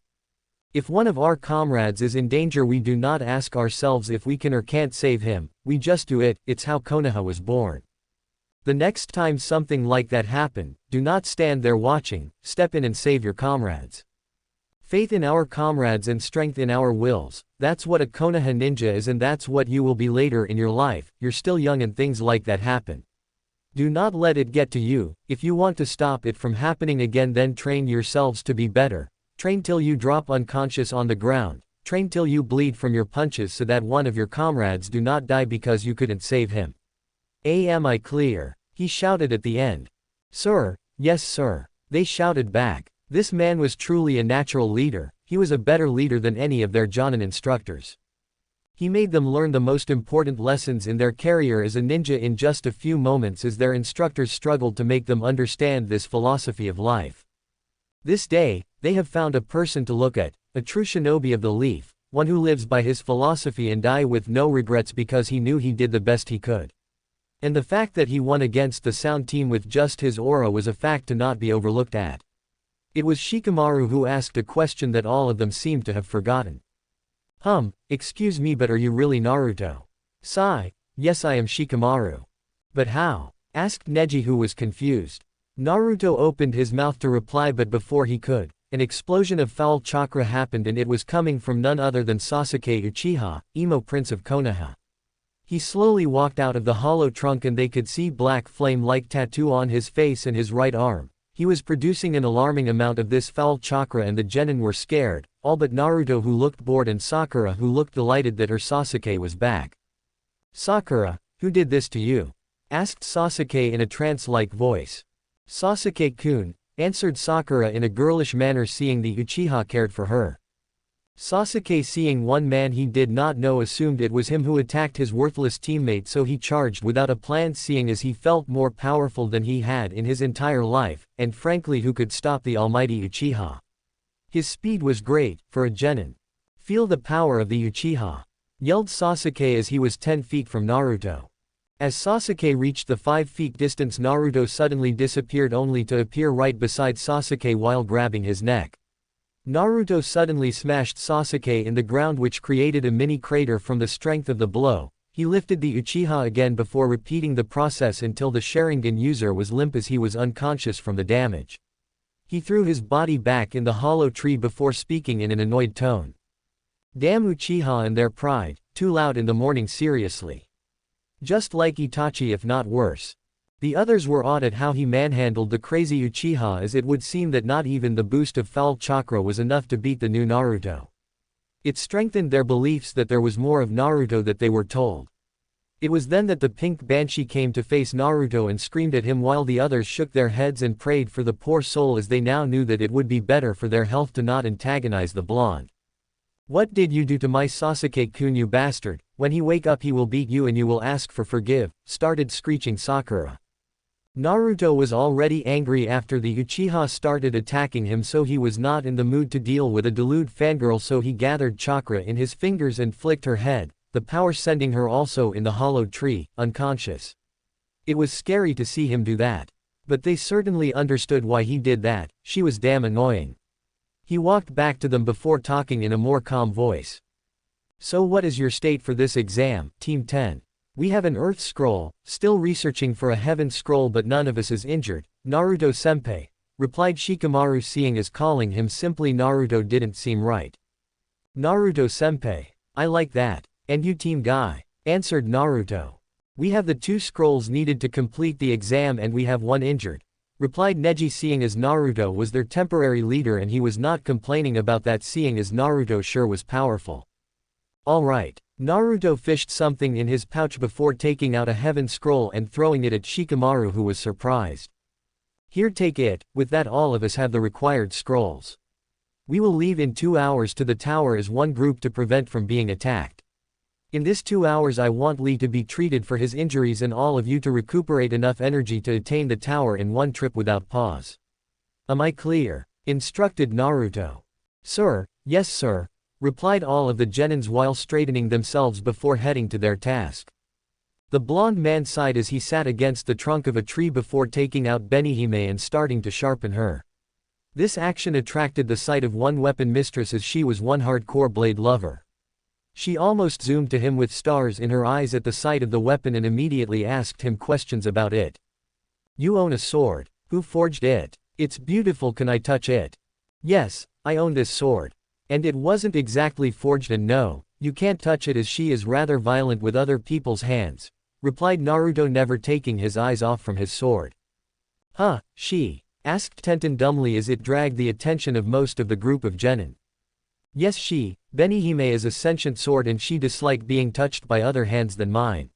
If one of our comrades is in danger, we do not ask ourselves if we can or can't save him, we just do it. It's how Konoha was born. The next time something like that happen, do not stand there watching, step in and save your comrades. Faith in our comrades and strength in our wills, that's what a Konoha ninja is, and that's what you will be later in your life. You're still young and things like that happen. Do not let it get to you. If you want to stop it from happening again, then train yourselves to be better. Train till you drop unconscious on the ground. Train till you bleed from your punches so that one of your comrades do not die because you couldn't save him. Am I clear?" he shouted at the end. "Sir, yes sir," they shouted back. This man was truly a natural leader. He was a better leader than any of their Jonin instructors. He made them learn the most important lessons in their career as a ninja in just a few moments, as their instructors struggled to make them understand this philosophy of life. This day, they have found a person to look at, a true shinobi of the leaf, one who lives by his philosophy and die with no regrets because he knew he did the best he could. And the fact that he won against the Sound team with just his aura was a fact to not be overlooked at. It was Shikamaru who asked a question that all of them seemed to have forgotten. Excuse me, but are you really Naruto?" Sigh, "Yes, I am Shikamaru." "But how?" asked Neji, who was confused. Naruto opened his mouth to reply, but before he could, an explosion of foul chakra happened, and it was coming from none other than Sasuke Uchiha, Emo Prince of Konoha. He slowly walked out of the hollow trunk and they could see black flame-like tattoo on his face and his right arm. He was producing an alarming amount of this foul chakra and the genin were scared, all but Naruto, who looked bored, and Sakura, who looked delighted that her Sasuke was back. "Sakura, who did this to you?" asked Sasuke in a trance-like voice. "Sasuke-kun," answered Sakura in a girlish manner, seeing the Uchiha cared for her. Sasuke, seeing one man he did not know, assumed it was him who attacked his worthless teammate, so he charged without a plan, seeing as he felt more powerful than he had in his entire life, and frankly, who could stop the almighty Uchiha? His speed was great, for a genin. "Feel the power of the Uchiha!" yelled Sasuke as he was 10 feet from Naruto. As Sasuke reached the 5 feet distance, Naruto suddenly disappeared, only to appear right beside Sasuke while grabbing his neck. Naruto suddenly smashed Sasuke in the ground, which created a mini crater from the strength of the blow. He lifted the Uchiha again before repeating the process until the Sharingan user was limp as he was unconscious from the damage. He threw his body back in the hollow tree before speaking in an annoyed tone. Damn Uchiha and their pride, too loud in the morning seriously. Just like Itachi if not worse. The others were awed at how he manhandled the crazy Uchiha, as it would seem that not even the boost of foul chakra was enough to beat the new Naruto. It strengthened their beliefs that there was more of Naruto that they were told. It was then that the pink banshee came to face Naruto and screamed at him while the others shook their heads and prayed for the poor soul, as they now knew that it would be better for their health to not antagonize the blonde. What did you do to my Sasuke-kun, you bastard? When he wake up he will beat you and you will ask for forgive, started screeching Sakura. Naruto was already angry after the Uchiha started attacking him, so he was not in the mood to deal with a deluded fangirl, so he gathered chakra in his fingers and flicked her head, the power sending her also in the hollowed tree, unconscious. It was scary to see him do that. But they certainly understood why he did that. She was damn annoying. He walked back to them before talking in a more calm voice. So what is your state for this exam, Team 10? We have an Earth Scroll, still researching for a Heaven Scroll, but none of us is injured, Naruto-senpai, replied Shikamaru, seeing as calling him simply Naruto didn't seem right. Naruto-senpai, I like that. And you Team Guy, answered Naruto. We have the 2 scrolls needed to complete the exam and we have 1 injured, replied Neji, seeing as Naruto was their temporary leader and he was not complaining about that, seeing as Naruto sure was powerful. Alright. Naruto fished something in his pouch before taking out a Heaven Scroll and throwing it at Shikamaru, who was surprised. Here, take it, with that all of us have the required scrolls. We will leave in 2 hours to the tower as one group to prevent from being attacked. In this 2 hours I want Lee to be treated for his injuries and all of you to recuperate enough energy to attain the tower in one trip without pause. Am I clear? Instructed Naruto. Sir, yes sir, replied all of the genins while straightening themselves before heading to their task. The blonde man sighed as he sat against the trunk of a tree before taking out Benihime and starting to sharpen her. This action attracted the sight of one weapon mistress, as she was one hardcore blade lover. She almost zoomed to him with stars in her eyes at the sight of the weapon and immediately asked him questions about it. You own a sword. Who forged it? It's beautiful, can I touch it? Yes, I own this sword. And it wasn't exactly forged, and no, you can't touch it as she is rather violent with other people's hands, replied Naruto, never taking his eyes off from his sword. Huh, she? Asked Tenten dumbly as it dragged the attention of most of the group of genin. Yes, she. Benihime is a sentient sword and she disliked being touched by other hands than mine.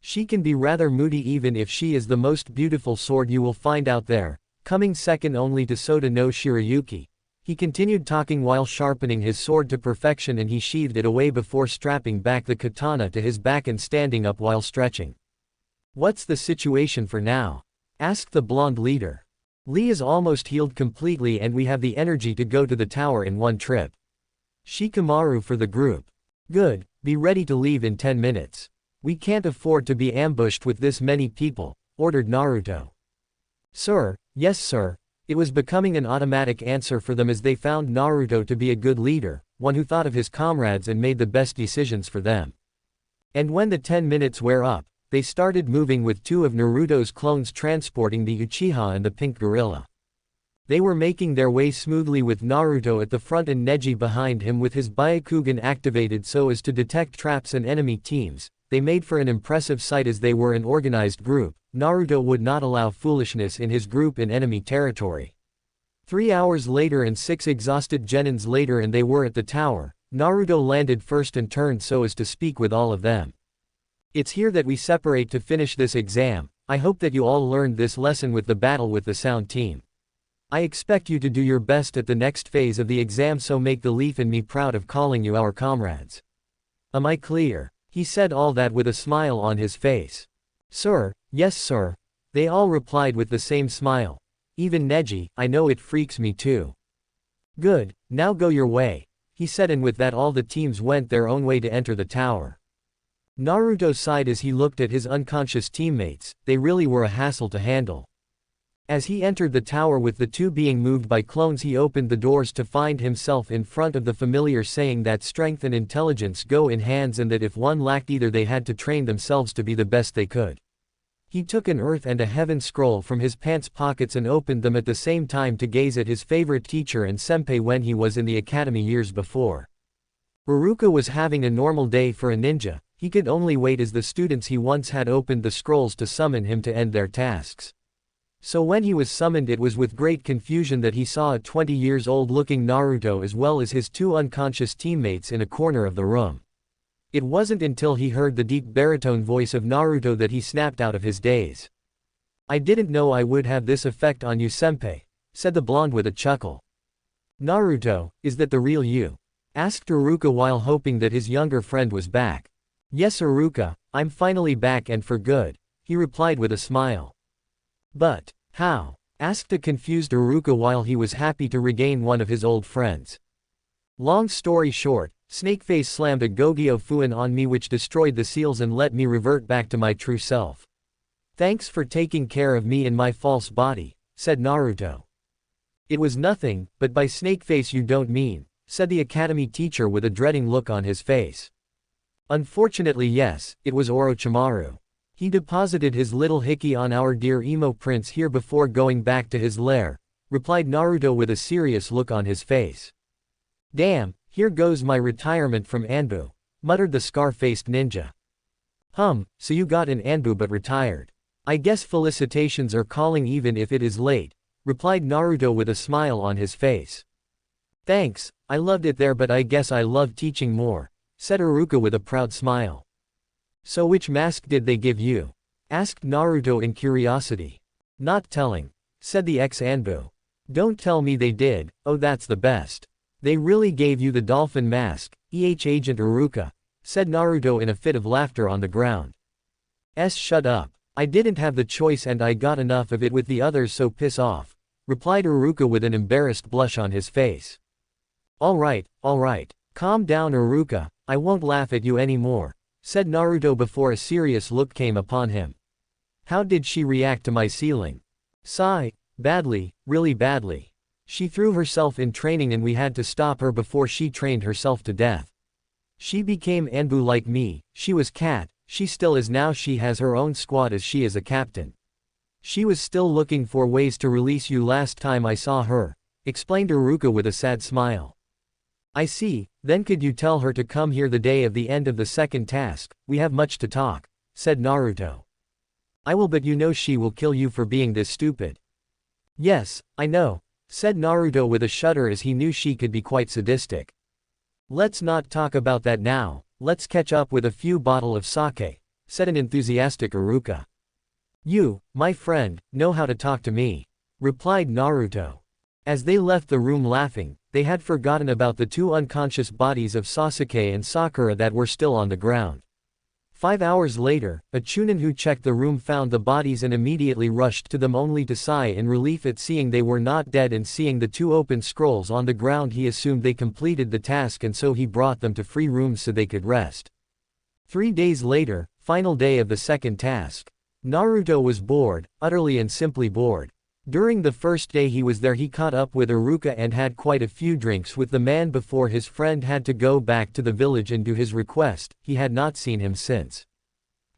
She can be rather moody even if she is the most beautiful sword you will find out there, coming second only to Soda no Shirayuki. He continued talking while sharpening his sword to perfection, and he sheathed it away before strapping back the katana to his back and standing up while stretching. What's the situation for now? Asked the blonde leader. Lee is almost healed completely and we have the energy to go to the tower in one trip. Shikamaru for the group. Good, be ready to leave in 10 minutes. We can't afford to be ambushed with this many people, ordered Naruto. Sir, yes sir. It was becoming an automatic answer for them as they found Naruto to be a good leader, one who thought of his comrades and made the best decisions for them. And when the 10 minutes were up, they started moving with 2 of Naruto's clones transporting the Uchiha and the pink gorilla. They were making their way smoothly with Naruto at the front and Neji behind him with his Byakugan activated so as to detect traps and enemy teams. They made for an impressive sight as they were an organized group. Naruto would not allow foolishness in his group in enemy territory. 3 hours later and 6 exhausted genins later and they were at the tower. Naruto landed first and turned so as to speak with all of them. It's here that we separate to finish this exam. I hope that you all learned this lesson with the battle with the sound team. I expect you to do your best at the next phase of the exam, so make the Leaf and me proud of calling you our comrades. Am I clear? He said all that with a smile on his face. Sir, yes sir. They all replied with the same smile. Even Neji, I know it freaks me too. Good, now go your way, he said, and with that all the teams went their own way to enter the tower. Naruto sighed as he looked at his unconscious teammates. They really were a hassle to handle. As he entered the tower with the 2 being moved by clones, he opened the doors to find himself in front of the familiar, saying that strength and intelligence go in hands and that if one lacked either they had to train themselves to be the best they could. He took an earth and a heaven scroll from his pants pockets and opened them at the same time to gaze at his favorite teacher and senpai when he was in the academy years before. Iruka was having a normal day for a ninja. He could only wait as the students he once had opened the scrolls to summon him to end their tasks. So when he was summoned, it was with great confusion that he saw a 20 years old looking Naruto as well as his two unconscious teammates in a corner of the room. It wasn't until he heard the deep baritone voice of Naruto that he snapped out of his daze. "I didn't know I would have this effect on you, senpai," said the blonde with a chuckle. "Naruto, is that the real you?" asked Iruka while hoping that his younger friend was back. "Yes Iruka, I'm finally back and for good," he replied with a smile. "But, how?" asked a confused Iruka while he was happy to regain one of his old friends. "Long story short, Snakeface slammed a Gogyo Fuin on me which destroyed the seals and let me revert back to my true self. Thanks for taking care of me in my false body," said Naruto. "It was nothing, but by Snakeface you don't mean," said the academy teacher with a dreading look on his face. "Unfortunately yes, it was Orochimaru. He deposited his little hickey on our dear emo prince here before going back to his lair," replied Naruto with a serious look on his face. "Damn, here goes my retirement from Anbu," muttered the scar-faced ninja. So you got an Anbu but retired. I guess felicitations are calling even if it is late," replied Naruto with a smile on his face. "Thanks, I loved it there but I guess I love teaching more," said Iruka with a proud smile. "So which mask did they give you?" asked Naruto in curiosity. "Not telling," said the ex-Anbu. "Don't tell me they did, oh that's the best. They really gave you the dolphin mask, Agent Iruka," said Naruto in a fit of laughter on the ground. Shut up. I didn't have the choice and I got enough of it with the others so piss off," replied Iruka with an embarrassed blush on his face. Alright, calm down Iruka, I won't laugh at you anymore," said Naruto before a serious look came upon him. "How did she react to my sealing?" "Sigh, badly, really badly. She threw herself in training and we had to stop her before she trained herself to death. She became Anbu like me, she was cat, she still is now she has her own squad as she is a captain. She was still looking for ways to release you last time I saw her," explained Iruka with a sad smile. "I see, then could you tell her to come here the day of the end of the second task, we have much to talk," said Naruto. "I will but you know she will kill you for being this stupid." "Yes, I know," said Naruto with a shudder as he knew she could be quite sadistic. "Let's not talk about that now, let's catch up with a few bottle of sake," said an enthusiastic Iruka. "You, my friend, know how to talk to me," replied Naruto. As they left the room laughing, they had forgotten about the two unconscious bodies of Sasuke and Sakura that were still on the ground. 5 hours later, a chunin who checked the room found the bodies and immediately rushed to them only to sigh in relief at seeing they were not dead, and seeing the two open scrolls on the ground he assumed they completed the task and so he brought them to free rooms so they could rest. 3 days later, final day of the second task. Naruto was bored, utterly and simply bored. During the first day he was there he caught up with Iruka and had quite a few drinks with the man before his friend had to go back to the village and do his request. He had not seen him since.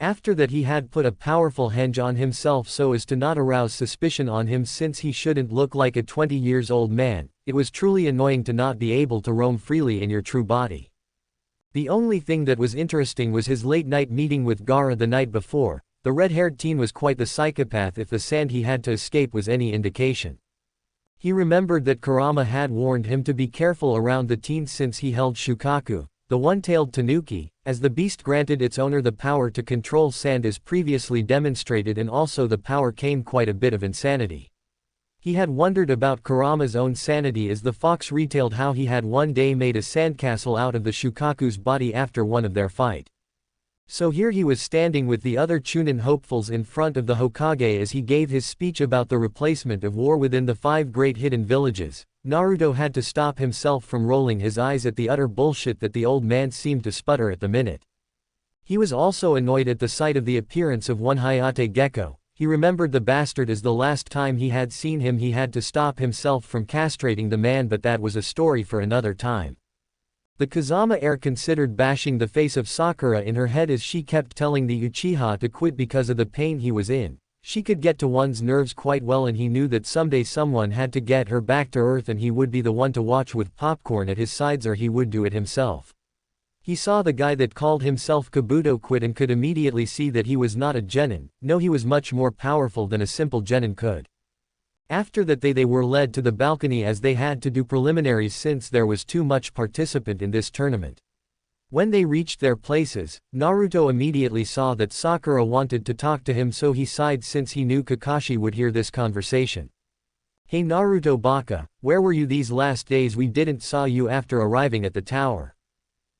After that he had put a powerful henge on himself so as to not arouse suspicion on him since he shouldn't look like a 20 years old man. It was truly annoying to not be able to roam freely in your true body. The only thing that was interesting was his late night meeting with Gaara the night before. The red-haired teen was quite the psychopath if the sand he had to escape was any indication. He remembered that Kurama had warned him to be careful around the teen since he held Shukaku, the one-tailed tanuki, as the beast granted its owner the power to control sand as previously demonstrated, and also the power came quite a bit of insanity. He had wondered about Kurama's own sanity as the fox retailed how he had one day made a sandcastle out of the Shukaku's body after one of their fight. So here he was standing with the other Chunin hopefuls in front of the Hokage as he gave his speech about the replacement of war within the 5 great hidden villages. Naruto had to stop himself from rolling his eyes at the utter bullshit that the old man seemed to sputter at the minute. He was also annoyed at the sight of the appearance of one Hayate Gecko. He remembered the bastard as the last time he had seen him he had to stop himself from castrating the man, but that was a story for another time. The Kazama heir considered bashing the face of Sakura in her head as she kept telling the Uchiha to quit because of the pain he was in. She could get to one's nerves quite well, and he knew that someday someone had to get her back to earth, and he would be the one to watch with popcorn at his sides, or he would do it himself. He saw the guy that called himself Kabuto quit and could immediately see that he was not a genin. No, he was much more powerful than a simple genin could. After that they were led to the balcony as they had to do preliminaries since there was too much participant in this tournament. When they reached their places, Naruto immediately saw that Sakura wanted to talk to him, so he sighed since he knew Kakashi would hear this conversation. "Hey Naruto baka, where were you these last days? We didn't saw you after arriving at the tower,"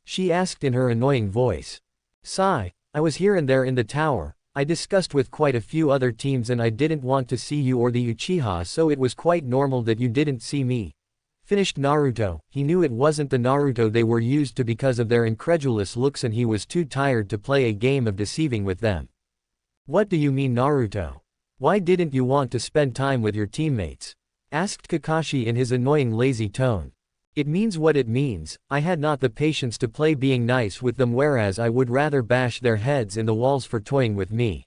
she asked in her annoying voice. "Sigh, I was here and there in the tower. I discussed with quite a few other teams and I didn't want to see you or the Uchiha, so it was quite normal that you didn't see me," finished Naruto. He knew it wasn't the Naruto they were used to because of their incredulous looks, and he was too tired to play a game of deceiving with them. "What do you mean, Naruto? Why didn't you want to spend time with your teammates?" asked Kakashi in his annoying lazy tone. "It means what it means. I had not the patience to play being nice with them, whereas I would rather bash their heads in the walls for toying with me.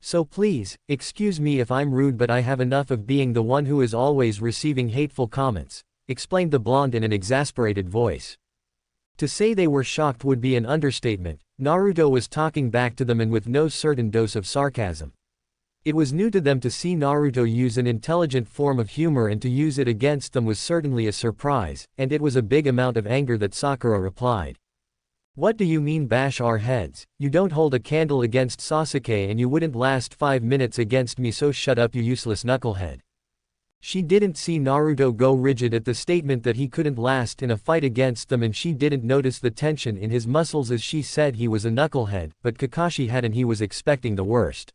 So please, excuse me if I'm rude, but I have enough of being the one who is always receiving hateful comments," explained the blonde in an exasperated voice. To say they were shocked would be an understatement. Naruto was talking back to them and with no certain dose of sarcasm. It was new to them to see Naruto use an intelligent form of humor, and to use it against them was certainly a surprise, and it was a big amount of anger that Sakura replied. "What do you mean bash our heads? You don't hold a candle against Sasuke and you wouldn't last 5 minutes against me, so shut up, you useless knucklehead." She didn't see Naruto go rigid at the statement that he couldn't last in a fight against them, and she didn't notice the tension in his muscles as she said he was a knucklehead, but Kakashi had, and he was expecting the worst.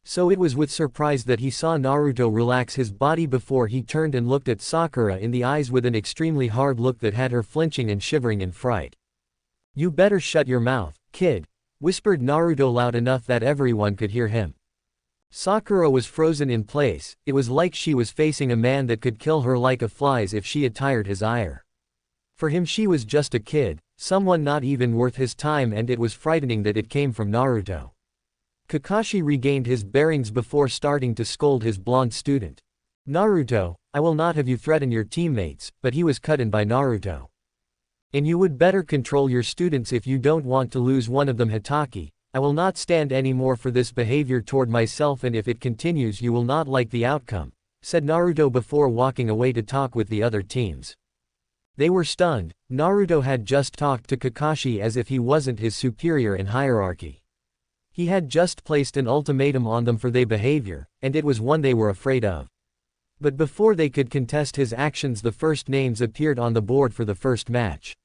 So it was with surprise that he saw Naruto relax his body before he turned and looked at Sakura in the eyes with an extremely hard look that had her flinching and shivering in fright. "You better shut your mouth, kid," whispered Naruto loud enough that everyone could hear him. Sakura was frozen in place. It was like she was facing a man that could kill her like a flies if she had tired his ire. For him she was just a kid, someone not even worth his time, and it was frightening that it came from Naruto. Kakashi regained his bearings before starting to scold his blonde student. "Naruto, I will not have you threaten your teammates," but he was cut in by Naruto. "And you would better control your students if you don't want to lose one of them, Hitaki. I will not stand any more for this behavior toward myself, and if it continues you will not like the outcome," said Naruto before walking away to talk with the other teams. They were stunned. Naruto had just talked to Kakashi as if he wasn't his superior in hierarchy. He had just placed an ultimatum on them for their behavior, and it was one they were afraid of. But before they could contest his actions, the first names appeared on the board for the first match.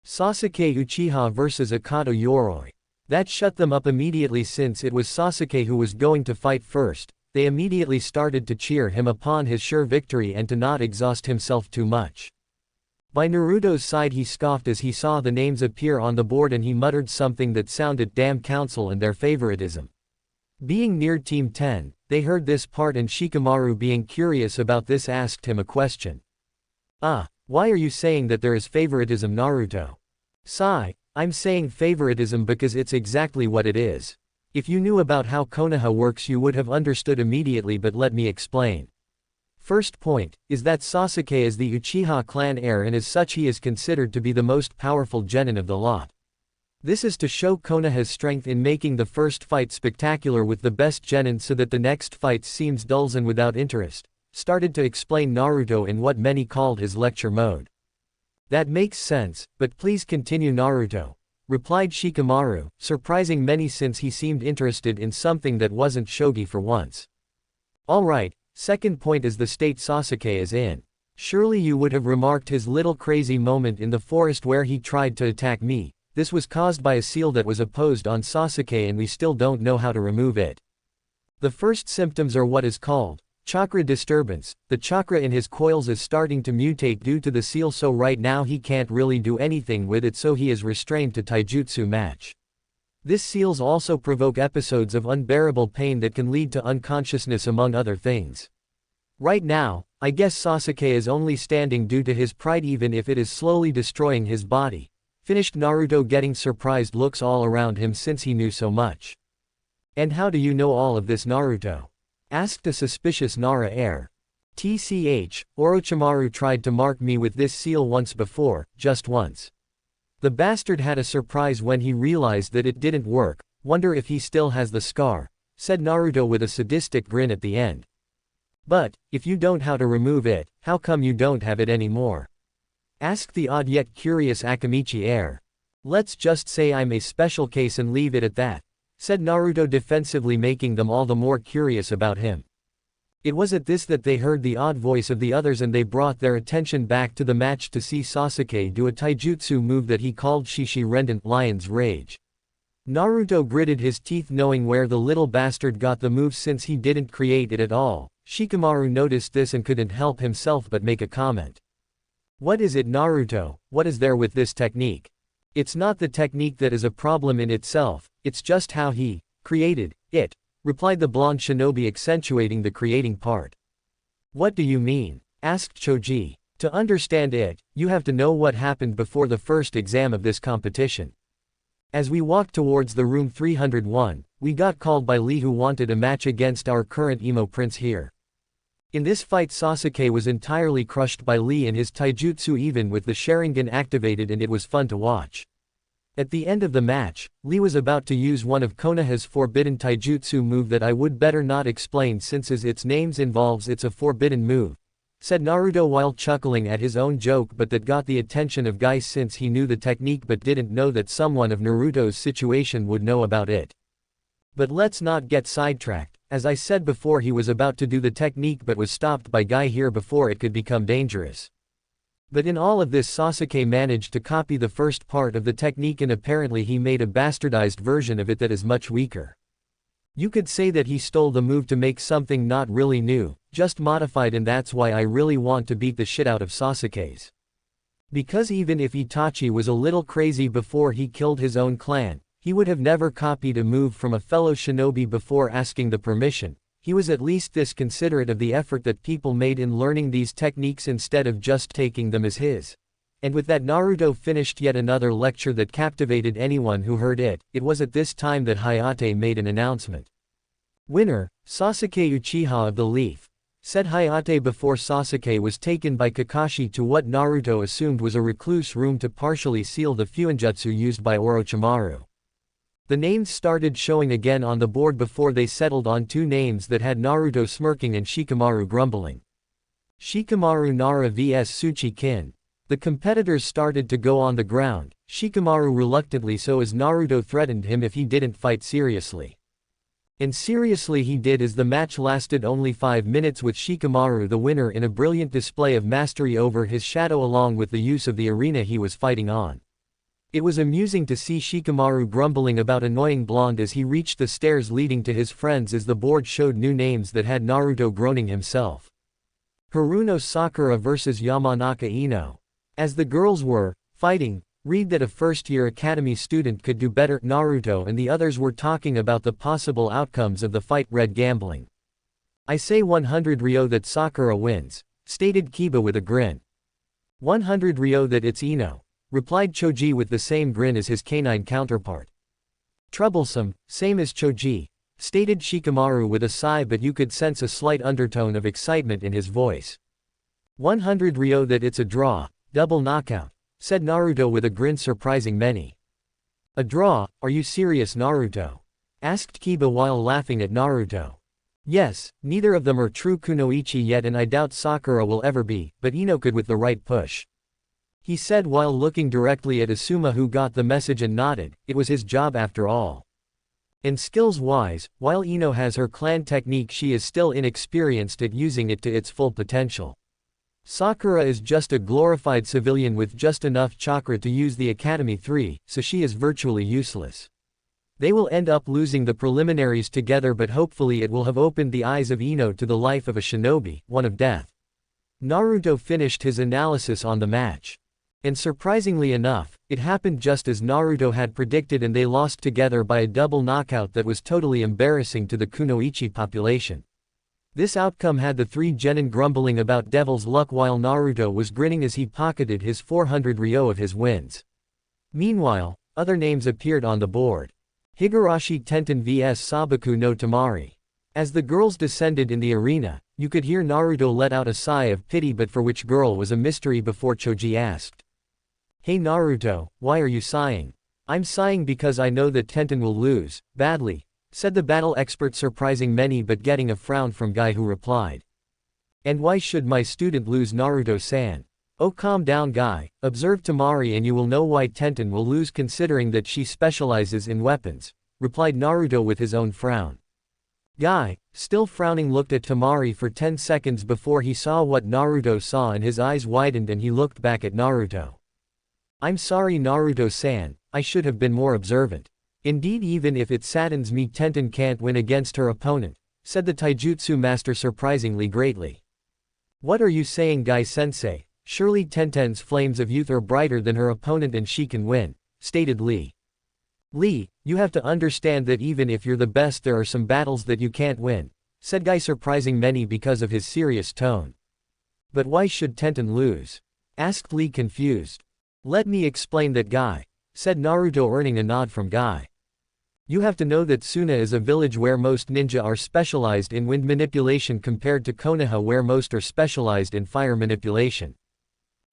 Sasuke Uchiha vs Akato Yoroi. That shut them up immediately since it was Sasuke who was going to fight first. They immediately started to cheer him upon his sure victory and to not exhaust himself too much. By Naruto's side, he scoffed as he saw the names appear on the board, and he muttered something that sounded damn council and their favoritism. Being near Team 10, they heard this part, and Shikamaru, being curious about this, asked him a question. Why are you saying that there is favoritism, Naruto?" "Sigh, I'm saying favoritism because it's exactly what it is. If you knew about how Konoha works you would have understood immediately, but let me explain. First point, is that Sasuke is the Uchiha clan heir, and as such he is considered to be the most powerful genin of the lot. This is to show Konoha's strength in making the first fight spectacular with the best genin so that the next fight seems dull and without interest," started to explain Naruto in what many called his lecture mode. "That makes sense, but please continue, Naruto," replied Shikamaru, surprising many since he seemed interested in something that wasn't shogi for once. "Alright. Second point is the state Sasuke is in. Surely you would have remarked his little crazy moment in the forest where he tried to attack me. This was caused by a seal that was opposed on Sasuke, and we still don't know how to remove it. The first symptoms are what is called chakra disturbance. The chakra in his coils is starting to mutate due to the seal, so right now he can't really do anything with it, so he is restrained to taijutsu match. This seals also provoke episodes of unbearable pain that can lead to unconsciousness among other things. Right now, I guess Sasuke is only standing due to his pride even if it is slowly destroying his body. Finished Naruto, getting surprised looks all around him since he knew so much. And how do you know all of this, Naruto? Asked a suspicious Nara heir. TCH, Orochimaru tried to mark me with this seal once before, just once. The bastard had a surprise when he realized that it didn't work. Wonder if he still has the scar, said Naruto with a sadistic grin at the end. But, if you don't how to remove it, how come you don't have it anymore? Asked the odd yet curious Akamichi heir. Let's just say I'm a special case and leave it at that, said Naruto defensively, making them all the more curious about him. It was at this that they heard the odd voice of the others and they brought their attention back to the match to see Sasuke do a taijutsu move that he called Shishi Rendant Lion's Rage. Naruto gritted his teeth knowing where the little bastard got the move since he didn't create it at all. Shikamaru noticed this and couldn't help himself but make a comment. What is it, Naruto? What is there with this technique? It's not the technique that is a problem in itself, it's just how he created it, replied the blonde shinobi, accentuating the creating part. What do you mean? Asked Choji. To understand it, you have to know what happened before the first exam of this competition. As we walked towards the room 301, we got called by Lee, who wanted a match against our current emo prince here. In this fight, Sasuke was entirely crushed by Lee and his taijutsu even with the Sharingan activated, and it was fun to watch. At the end of the match, Lee was about to use one of Konoha's forbidden taijutsu move that I would better not explain since as its name involves it's a forbidden move, said Naruto while chuckling at his own joke, but that got the attention of Guy since he knew the technique but didn't know that someone of Naruto's situation would know about it. But let's not get sidetracked. As I said before, he was about to do the technique but was stopped by Guy here before it could become dangerous. But in all of this, Sasuke managed to copy the first part of the technique and apparently he made a bastardized version of it that is much weaker. You could say that he stole the move to make something not really new, just modified, and that's why I really want to beat the shit out of Sasuke's. Because even if Itachi was a little crazy before he killed his own clan, he would have never copied a move from a fellow shinobi before asking the permission. He was at least this considerate of the effort that people made in learning these techniques instead of just taking them as his. And with that, Naruto finished yet another lecture that captivated anyone who heard it. It was at this time that Hayate made an announcement. Winner, Sasuke Uchiha of the Leaf, said Hayate before Sasuke was taken by Kakashi to what Naruto assumed was a recluse room to partially seal the fuinjutsu used by Orochimaru. The names started showing again on the board before they settled on two names that had Naruto smirking and Shikamaru grumbling. Shikamaru Nara vs Tsuchikin. The competitors started to go on the ground, Shikamaru reluctantly, so as Naruto threatened him if he didn't fight seriously. And seriously he did, as the match lasted only 5 minutes with Shikamaru the winner in a brilliant display of mastery over his shadow along with the use of the arena he was fighting on. It was amusing to see Shikamaru grumbling about annoying blonde as he reached the stairs leading to his friends, as the board showed new names that had Naruto groaning himself. Haruno Sakura vs Yamanaka Ino. As the girls were fighting, read that a first-year academy student could do better. Naruto and the others were talking about the possible outcomes of the fight. Red gambling. I say 100 Ryo that Sakura wins, stated Kiba with a grin. 100 Ryo that it's Ino, replied Choji with the same grin as his canine counterpart. Troublesome, same as Choji, stated Shikamaru with a sigh, but you could sense a slight undertone of excitement in his voice. 100 Ryo that it's a draw, double knockout, said Naruto with a grin, surprising many. A draw, are you serious, Naruto? Asked Kiba while laughing at Naruto. Yes, neither of them are true kunoichi yet, and I doubt Sakura will ever be, but Ino could with the right push, he said while looking directly at Asuma, who got the message and nodded. It was his job after all. And skills-wise, while Ino has her clan technique, she is still inexperienced at using it to its full potential. Sakura is just a glorified civilian with just enough chakra to use the Academy 3, so she is virtually useless. They will end up losing the preliminaries together, but hopefully it will have opened the eyes of Ino to the life of a shinobi, one of death. Naruto finished his analysis on the match. And surprisingly enough, it happened just as Naruto had predicted, and they lost together by a double knockout that was totally embarrassing to the kunoichi population. This outcome had the three genin grumbling about devil's luck while Naruto was grinning as he pocketed his 400 ryo of his wins. Meanwhile, other names appeared on the board. Higurashi Tenten vs Sabaku no Tamari. As the girls descended in the arena, you could hear Naruto let out a sigh of pity, but for which girl was a mystery before Choji asked. "Hey Naruto, why are you sighing?" "I'm sighing because I know that Tenten will lose, badly," said the battle expert, surprising many but getting a frown from Guy, who replied. "And why should my student lose, Naruto-san?" "Oh, calm down Guy, observe Tamari and you will know why Tenten will lose, considering that she specializes in weapons," replied Naruto with his own frown. Guy, still frowning, looked at Tamari for 10 seconds before he saw what Naruto saw and his eyes widened and he looked back at Naruto. "I'm sorry Naruto-san, I should have been more observant. Indeed, even if it saddens me, Tenten can't win against her opponent," said the taijutsu master surprisingly greatly. "What are you saying Guy-sensei? Surely Tenten's flames of youth are brighter than her opponent and she can win," stated Lee. "Lee, you have to understand that even if you're the best there are some battles that you can't win," said Guy, surprising many because of his serious tone. "But why should Tenten lose?" asked Lee, confused. "Let me explain that Guy," said Naruto, earning a nod from Guy. "You have to know that Suna is a village where most ninja are specialized in wind manipulation compared to Konoha where most are specialized in fire manipulation.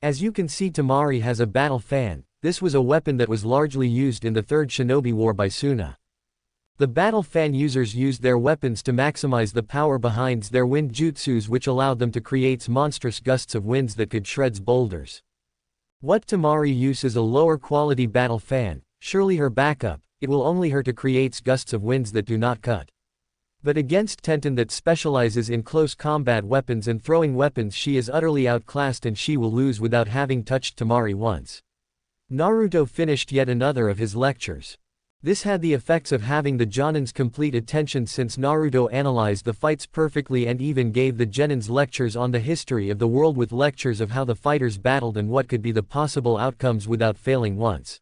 As you can see, Tamari has a battle fan. This was a weapon that was largely used in the Third Shinobi War by Suna. The battle fan users used their weapons to maximize the power behind their wind jutsus, which allowed them to create monstrous gusts of winds that could shred boulders. What Tamari uses is a lower quality battle fan, surely her backup, it will only her to create gusts of winds that do not cut. But against Tenten that specializes in close combat weapons and throwing weapons, she is utterly outclassed and she will lose without having touched Tamari once." Naruto finished yet another of his lectures. This had the effects of having the Jonin's complete attention, since Naruto analyzed the fights perfectly and even gave the Genin's lectures on the history of the world with lectures of how the fighters battled and what could be the possible outcomes without failing once.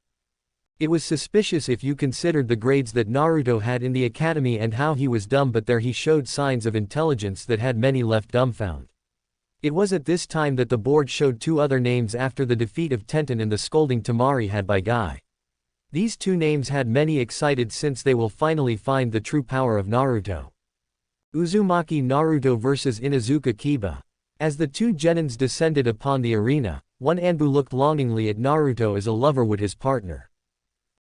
It was suspicious if you considered the grades that Naruto had in the academy and how he was dumb, but there he showed signs of intelligence that had many left dumbfounded. It was at this time that the board showed two other names after the defeat of Tenten and the scolding Tamari had by Guy. These two names had many excited since they will finally find the true power of Naruto. Uzumaki Naruto vs Inuzuka Kiba. As the two genins descended upon the arena, one Anbu looked longingly at Naruto as a lover would his partner.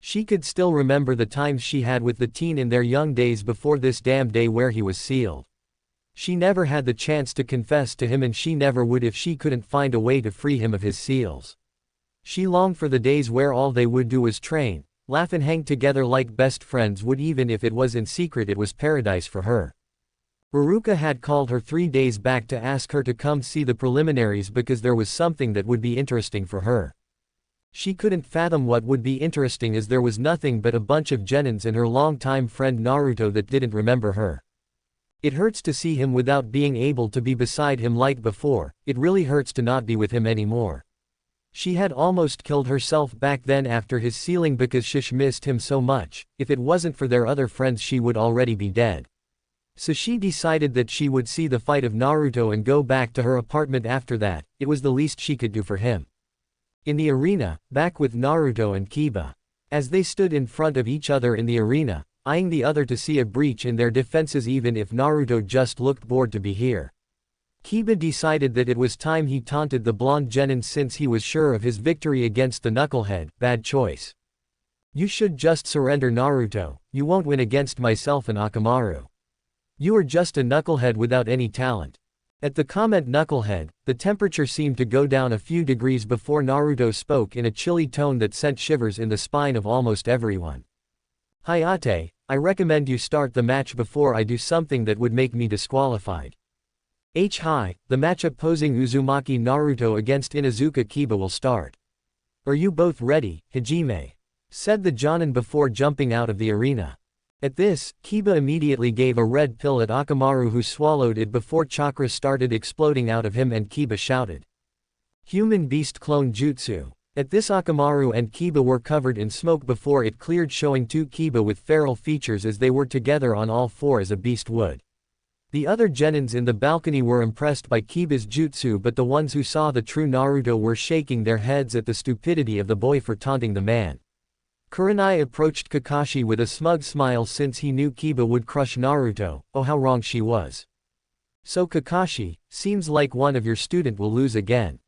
She could still remember the times she had with the teen in their young days before this damned day where he was sealed. She never had the chance to confess to him and she never would if she couldn't find a way to free him of his seals. She longed for the days where all they would do was train, laugh and hang together like best friends would, even if it was in secret. It was paradise for her. Baruka had called her 3 days back to ask her to come see the preliminaries because there was something that would be interesting for her. She couldn't fathom what would be interesting, as there was nothing but a bunch of genins and her longtime friend Naruto that didn't remember her. It hurts to see him without being able to be beside him like before, it really hurts to not be with him anymore. She had almost killed herself back then after his sealing because she missed him so much. If it wasn't for their other friends she would already be dead. So she decided that she would see the fight of Naruto and go back to her apartment after that. It was the least she could do for him. In the arena, back with Naruto and Kiba. As they stood in front of each other in the arena, eyeing the other to see a breach in their defenses even if Naruto just looked bored to be here. Kiba decided that it was time he taunted the blonde genin since he was sure of his victory against the knucklehead. Bad choice. You should just surrender Naruto, you won't win against myself and Akamaru. You are just a knucklehead without any talent. At the comment knucklehead, the temperature seemed to go down a few degrees before Naruto spoke in a chilly tone that sent shivers in the spine of almost everyone. Hayate, I recommend you start the match before I do something that would make me disqualified. Hi, the match opposing Uzumaki Naruto against Inuzuka Kiba will start. Are you both ready, Hajime? Said the Jonin before jumping out of the arena. At this, Kiba immediately gave a red pill at Akamaru, who swallowed it before chakra started exploding out of him, and Kiba shouted. Human beast clone jutsu. At this, Akamaru and Kiba were covered in smoke before it cleared, showing two Kiba with feral features as they were together on all four as a beast would. The other genins in the balcony were impressed by Kiba's jutsu, but the ones who saw the true Naruto were shaking their heads at the stupidity of the boy for taunting the man. Kurenai approached Kakashi with a smug smile since he knew Kiba would crush Naruto. Oh, how wrong she was. So Kakashi, seems like one of your student will lose again.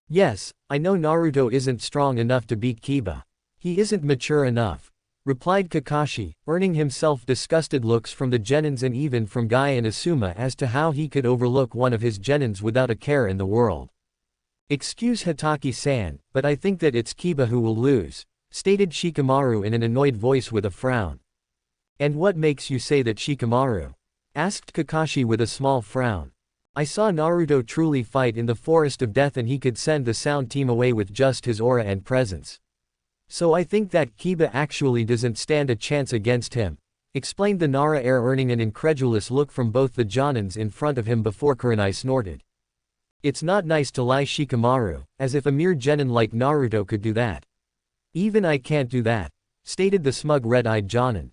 Yes, I know Naruto isn't strong enough to beat Kiba. He isn't mature enough, replied Kakashi, earning himself disgusted looks from the genins and even from Guy and Asuma as to how he could overlook one of his genins without a care in the world. Excuse Hataki-san, but I think that it's Kiba who will lose, stated Shikamaru in an annoyed voice with a frown. And what makes you say that, Shikamaru? Asked Kakashi with a small frown. I saw Naruto truly fight in the Forest of Death and he could send the Sound Team away with just his aura and presence. So I think that Kiba actually doesn't stand a chance against him, explained the Nara heir, earning an incredulous look from both the Jonins in front of him before Kurenai snorted. It's not nice to lie, Shikamaru, as if a mere genin like Naruto could do that. Even I can't do that, stated the smug red-eyed Jonin.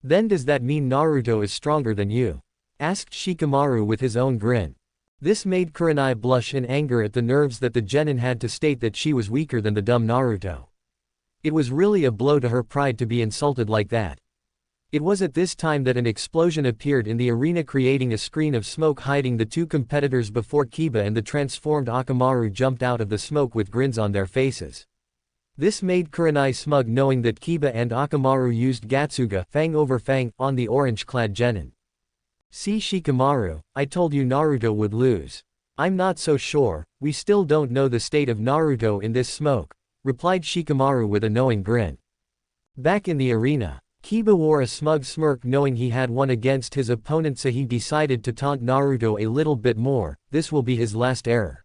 Then does that mean Naruto is stronger than you? Asked Shikamaru with his own grin. This made Kurenai blush in anger at the nerves that the genin had to state that she was weaker than the dumb Naruto. It was really a blow to her pride to be insulted like that. It was at this time that an explosion appeared in the arena, creating a screen of smoke hiding the two competitors before Kiba and the transformed Akamaru jumped out of the smoke with grins on their faces. This made Kurenai smug, knowing that Kiba and Akamaru used Gatsuga fang over fang on the orange-clad genin. See, Shikamaru, I told you Naruto would lose. I'm not so sure, we still don't know the state of Naruto in this smoke, replied Shikamaru with a knowing grin. Back in the arena, Kiba wore a smug smirk, knowing he had won against his opponent, so he decided to taunt Naruto a little bit more. This will be his last error.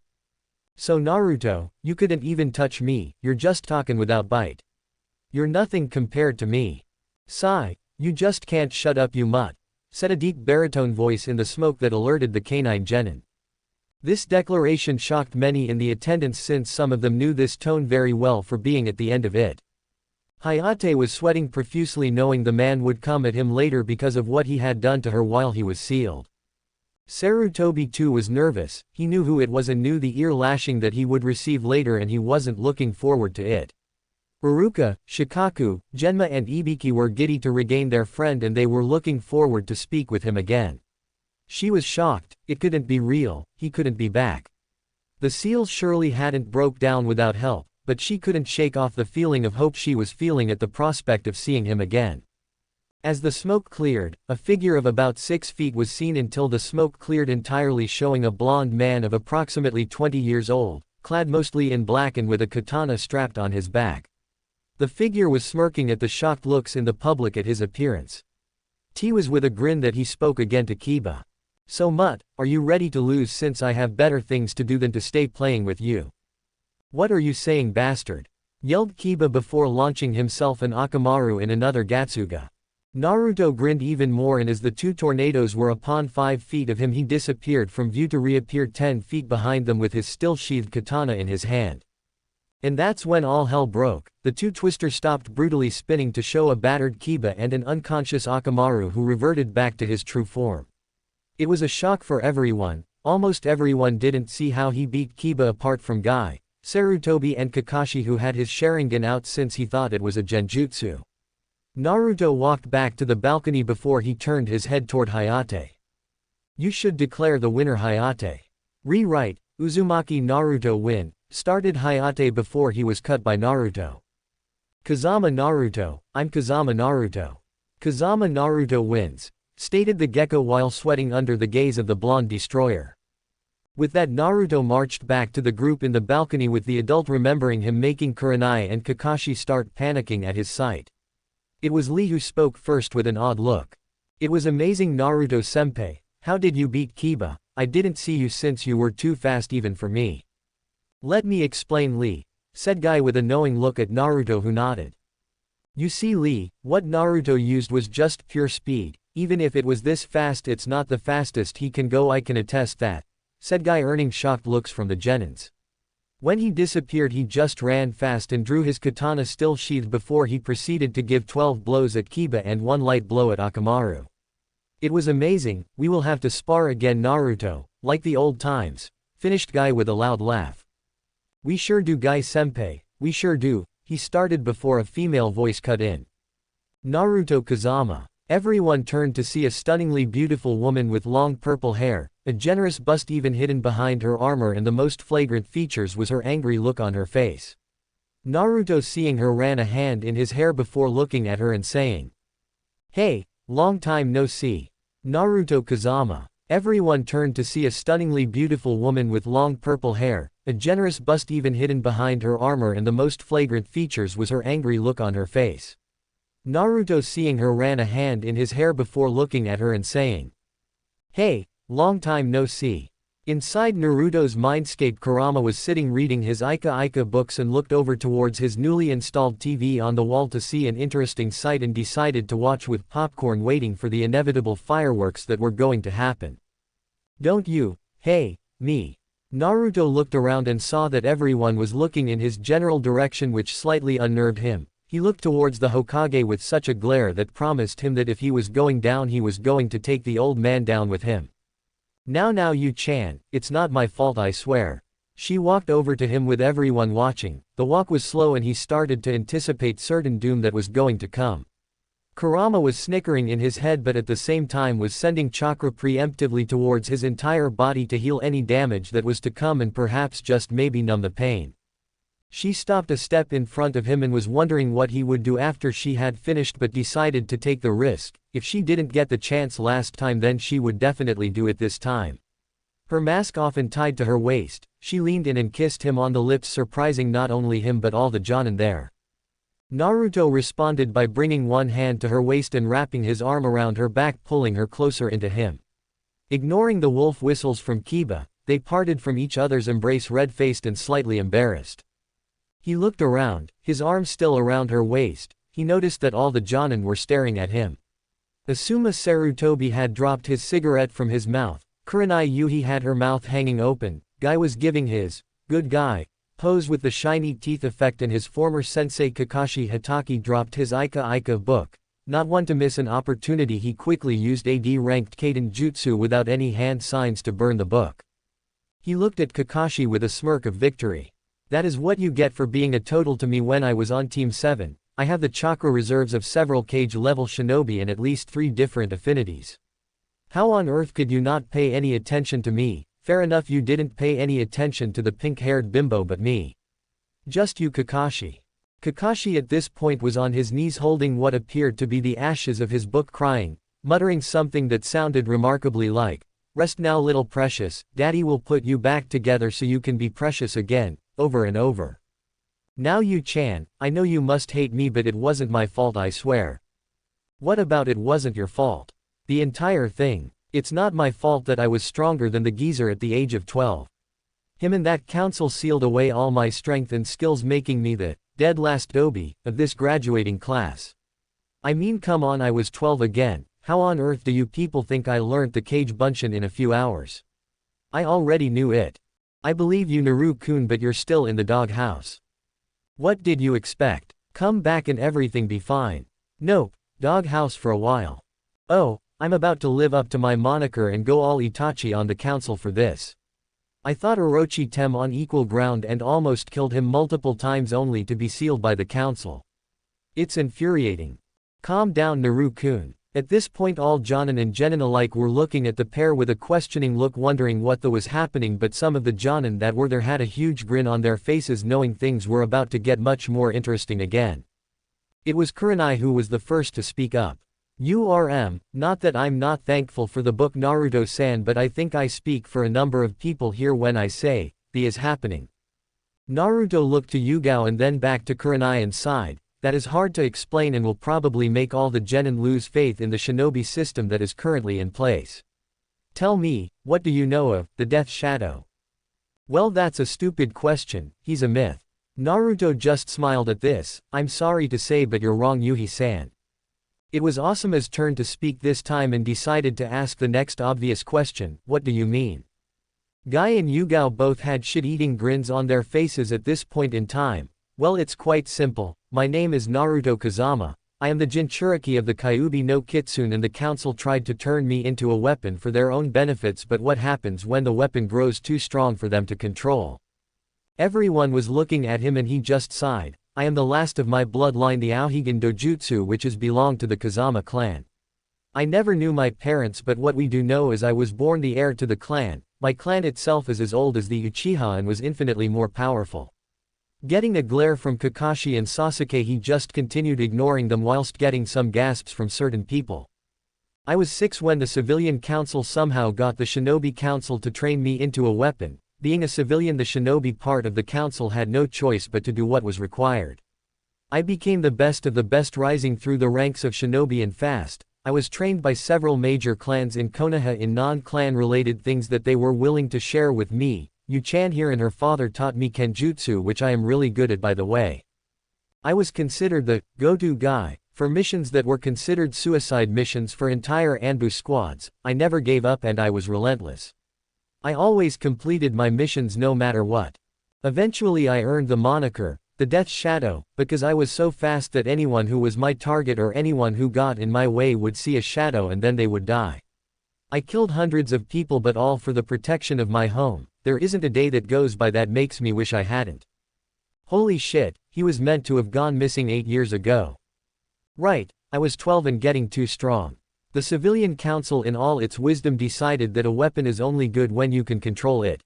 So Naruto, you couldn't even touch me, you're just talking without bite. You're nothing compared to me. Sigh, you just can't shut up, you mutt, said a deep baritone voice in the smoke that alerted the canine genin. This declaration shocked many in the attendance, since some of them knew this tone very well for being at the end of it. Hayate was sweating profusely, knowing the man would come at him later because of what he had done to her while he was sealed. Sarutobi too was nervous. He knew who it was and knew the ear lashing that he would receive later, and he wasn't looking forward to it. Uruka, Shikaku, Genma and Ibiki were giddy to regain their friend, and they were looking forward to speak with him again. She was shocked. It couldn't be real, he couldn't be back. The seals surely hadn't broke down without help, but she couldn't shake off the feeling of hope she was feeling at the prospect of seeing him again. As the smoke cleared, a figure of about 6 feet was seen until the smoke cleared entirely, showing a blond man of approximately 20 years old, clad mostly in black and with a katana strapped on his back. The figure was smirking at the shocked looks in the public at his appearance. T was with a grin that he spoke again to Kiba. So Mutt, are you ready to lose, since I have better things to do than to stay playing with you? What are you saying, bastard? Yelled Kiba before launching himself and Akamaru in another Gatsuga. Naruto grinned even more, and as the two tornadoes were upon 5 feet of him, he disappeared from view to reappear 10 feet behind them with his still sheathed katana in his hand. And that's when all hell broke. The two twisters stopped brutally spinning to show a battered Kiba and an unconscious Akamaru who reverted back to his true form. It was a shock for everyone. Almost everyone didn't see how he beat Kiba apart from Guy, Sarutobi and Kakashi, who had his Sharingan out since he thought it was a genjutsu. Naruto walked back to the balcony before he turned his head toward Hayate. You should declare the winner, Hayate. Rewrite, Uzumaki Naruto win, started Hayate before he was cut by Naruto. Kazama Naruto, I'm Kazama Naruto. Kazama Naruto wins, stated the gecko while sweating under the gaze of the blonde destroyer. With that, Naruto marched back to the group in the balcony, with the adult remembering him, making Kurenai and Kakashi start panicking at his sight. It was Lee who spoke first with an odd look. It was amazing, Naruto-senpai, how did you beat Kiba? I didn't see you since you were too fast even for me. Let me explain, Lee, said Guy with a knowing look at Naruto, who nodded. You see, Lee, what Naruto used was just pure speed. Even if it was this fast, it's not the fastest he can go, I can attest that, said Guy, earning shocked looks from the genins. When he disappeared, he just ran fast and drew his katana still sheathed before he proceeded to give 12 blows at Kiba and 1 light blow at Akamaru. It was amazing, we will have to spar again Naruto, like the old times, finished Guy with a loud laugh. We sure do Guy senpai, we sure do, he started before a female voice cut in. Naruto Kazama. Everyone turned to see a stunningly beautiful woman with long purple hair, a generous bust even hidden behind her armor, and the most flagrant features was her angry look on her face. Naruto, seeing her, ran a hand in his hair before looking at her and saying, "Hey, long time no see. Naruto Kazama." Everyone turned to see a stunningly beautiful woman with long purple hair, a generous bust even hidden behind her armor, and the most flagrant features was her angry look on her face. Naruto, seeing her, ran a hand in his hair before looking at her and saying, "Hey, long time no see." Inside Naruto's mindscape, Kurama was sitting reading his Ika books and looked over towards his newly installed TV on the wall to see an interesting sight and decided to watch with popcorn, waiting for the inevitable fireworks that were going to happen. "Don't you, hey, me." Naruto looked around and saw that everyone was looking in his general direction, which slightly unnerved him. He looked towards the Hokage with such a glare that promised him that if he was going down, he was going to take the old man down with him. Now Yu-chan, it's not my fault, I swear." She walked over to him with everyone watching. The walk was slow and he started to anticipate certain doom that was going to come. Kurama was snickering in his head, but at the same time was sending chakra preemptively towards his entire body to heal any damage that was to come and perhaps just maybe numb the pain. She stopped a step in front of him and was wondering what he would do after she had finished, but decided to take the risk. If she didn't get the chance last time, then she would definitely do it this time. Her mask off and tied to her waist, she leaned in and kissed him on the lips, surprising not only him but all the jonin there. Naruto responded by bringing one hand to her waist and wrapping his arm around her back, pulling her closer into him. Ignoring the wolf whistles from Kiba, they parted from each other's embrace, red-faced and slightly embarrassed. He looked around, his arm still around her waist. He noticed that all the jonin were staring at him. Asuma Sarutobi had dropped his cigarette from his mouth. Kurenai Yuhi had her mouth hanging open. Guy was giving his good guy pose with the shiny teeth effect, and his former sensei Kakashi Hatake dropped his Ika book. Not one to miss an opportunity, he quickly used AD-ranked Kaden Jutsu without any hand signs to burn the book. He looked at Kakashi with a smirk of victory. "That is what you get for being a total to me when I was on Team 7. I have the chakra reserves of several cage-level shinobi and at least 3 different affinities. How on earth could you not pay any attention to me? Fair enough, you didn't pay any attention to the pink-haired bimbo, but me. Just you, Kakashi." Kakashi at this point was on his knees holding what appeared to be the ashes of his book, crying, muttering something that sounded remarkably like, "Rest now, little precious, daddy will put you back together so you can be precious again," over and over. "Now Yu-chan, I know you must hate me, but it wasn't my fault, I swear." "What about it wasn't your fault?" "The entire thing. It's not my fault that I was stronger than the geezer at the age of 12. Him and that council sealed away all my strength and skills, making me the dead last dobi of this graduating class. I mean, come on, I was 12 again. How on earth do you people think I learnt the Kage Bunshin in a few hours? I already knew it. I believe you, Naru-kun, but you're still in the doghouse. What did you expect? Come back and everything be fine. Nope, doghouse for a while. Oh, I'm about to live up to my moniker and go all Itachi on the council for this. I thought Orochi Tem on equal ground and almost killed him multiple times only to be sealed by the council. It's infuriating. Calm down, Naru-kun." At this point all jonin and genin alike were looking at the pair with a questioning look, wondering what was happening, but some of the jonin that were there had a huge grin on their faces, knowing things were about to get much more interesting again. It was Kurenai who was the first to speak up. Not that I'm not thankful for the book, Naruto-san, but I think I speak for a number of people here when I say, the is happening." Naruto looked to Yugao and then back to Kurenai and sighed. "That is hard to explain and will probably make all the genin lose faith in the shinobi system that is currently in place. Tell me, what do you know of the Death Shadow?" "Well, that's a stupid question, he's a myth." Naruto just smiled at this. "I'm sorry to say, but you're wrong, Yuhi-san." It was Asuma's turn to speak this time and decided to ask the next obvious question, "What do you mean?" Guy and Yugao both had shit-eating grins on their faces at this point in time. "Well, it's quite simple. My name is Naruto Kazama. I am the Jinchuriki of the Kyuubi no Kitsune, and the council tried to turn me into a weapon for their own benefits, but what happens when the weapon grows too strong for them to control? Everyone was looking at him and he just sighed. I am the last of my bloodline, the Aohigan Dojutsu, which is belonged to the Kazama clan. I never knew my parents, but what we do know is I was born the heir to the clan. My clan itself is as old as the Uchiha and was infinitely more powerful. Getting a glare from Kakashi and Sasuke, he just continued ignoring them whilst getting some gasps from certain people. I was 6 when the civilian council somehow got the shinobi council to train me into a weapon. Being a civilian, the shinobi part of the council had no choice but to do what was required. I became the best of the best, rising through the ranks of shinobi and fast. I was trained by several major clans in Konoha in non-clan related things that they were willing to share with me. Yu-chan here and her father taught me kenjutsu, which I am really good at, by the way. I was considered the go-to guy for missions that were considered suicide missions for entire Anbu squads. I never gave up and I was relentless. I always completed my missions no matter what. Eventually I earned the moniker, the Death Shadow, because I was so fast that anyone who was my target or anyone who got in my way would see a shadow and then they would die. I killed hundreds of people, but all for the protection of my home. There isn't a day that goes by that makes me wish I hadn't. Holy shit, he was meant to have gone missing 8 years ago. Right, I was 12 and getting too strong. The civilian council in all its wisdom decided that a weapon is only good when you can control it.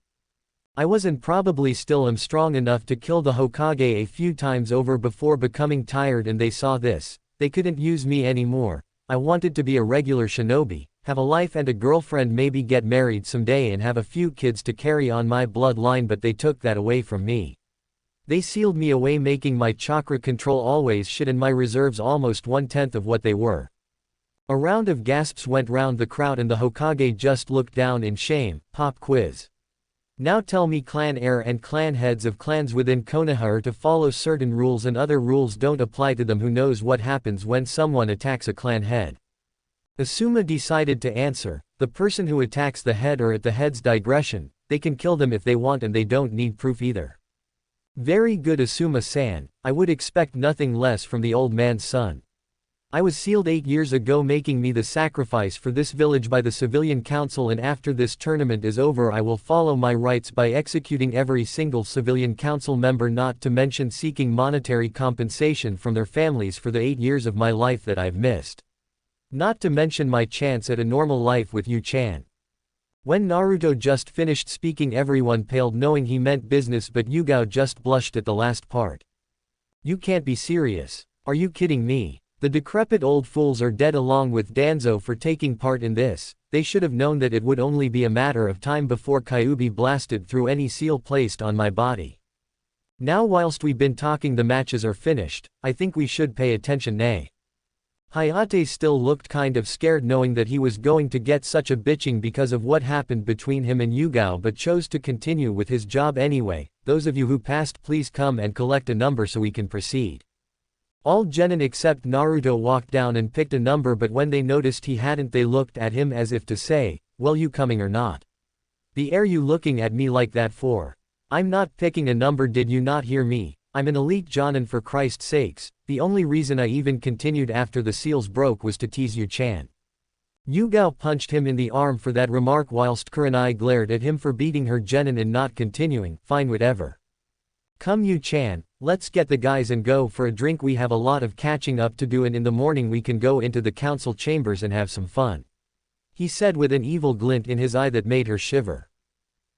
I was and probably still am strong enough to kill the Hokage a few times over before becoming tired, and they saw this. They couldn't use me anymore. I wanted to be a regular shinobi, have a life and a girlfriend, maybe get married someday and have a few kids to carry on my bloodline, but they took that away from me. They sealed me away, making my chakra control always shit and my reserves almost 1/10 of what they were. A round of gasps went round the crowd and the Hokage just looked down in shame. Pop quiz. Now tell me, clan heir and clan heads of clans within Konoha are to follow certain rules and other rules don't apply to them. Who knows what happens when someone attacks a clan head? Asuma decided to answer, the person who attacks the head or at the head's digression, they can kill them if they want and they don't need proof either. Very good, Asuma-san. I would expect nothing less from the old man's son. I was sealed 8 years ago, making me the sacrifice for this village by the civilian council, and after this tournament is over I will follow my rights by executing every single civilian council member, not to mention seeking monetary compensation from their families for the 8 years of my life that I've missed. Not to mention my chance at a normal life with Yu-chan. When Naruto just finished speaking, everyone paled knowing he meant business, but Yugao just blushed at the last part. You can't be serious. Are you kidding me? The decrepit old fools are dead along with Danzo for taking part in this. They should have known that it would only be a matter of time before Kyuubi blasted through any seal placed on my body. Now whilst we've been talking, the matches are finished. I think we should pay attention. Nay. Hayate still looked kind of scared knowing that he was going to get such a bitching because of what happened between him and Yugao, but chose to continue with his job anyway. Those of you who passed, please come and collect a number so we can proceed. All genin except Naruto walked down and picked a number, but when they noticed he hadn't, they looked at him as if to say, well, you coming or not? The air you looking at me like that for? I'm not picking a number, did you not hear me? I'm an elite jonin, for Christ's sakes. The only reason I even continued after the seals broke was to tease Yu-chan. Yugao punched him in the arm for that remark whilst Kurenai glared at him for beating her genin and not continuing. Fine, whatever. Come Yu-chan, let's get the guys and go for a drink. We have a lot of catching up to do, and in the morning we can go into the council chambers and have some fun. He said with an evil glint in his eye that made her shiver.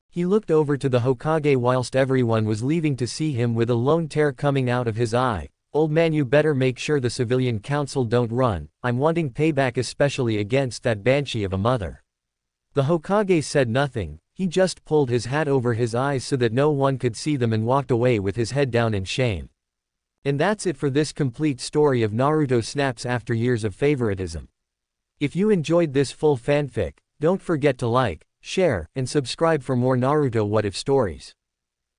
He looked over to the Hokage whilst everyone was leaving to see him with a lone tear coming out of his eye. Old man, you better make sure the civilian council don't run. I'm wanting payback, especially against that banshee of a mother. The Hokage said nothing. He just pulled his hat over his eyes so that no one could see them and walked away with his head down in shame. And that's it for this complete story of Naruto snaps after years of favoritism. If you enjoyed this full fanfic, don't forget to like, share, and subscribe for more Naruto what if stories.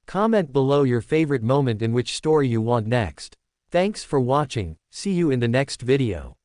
Comment below your favorite moment and which story you want next. Thanks for watching, see you in the next video.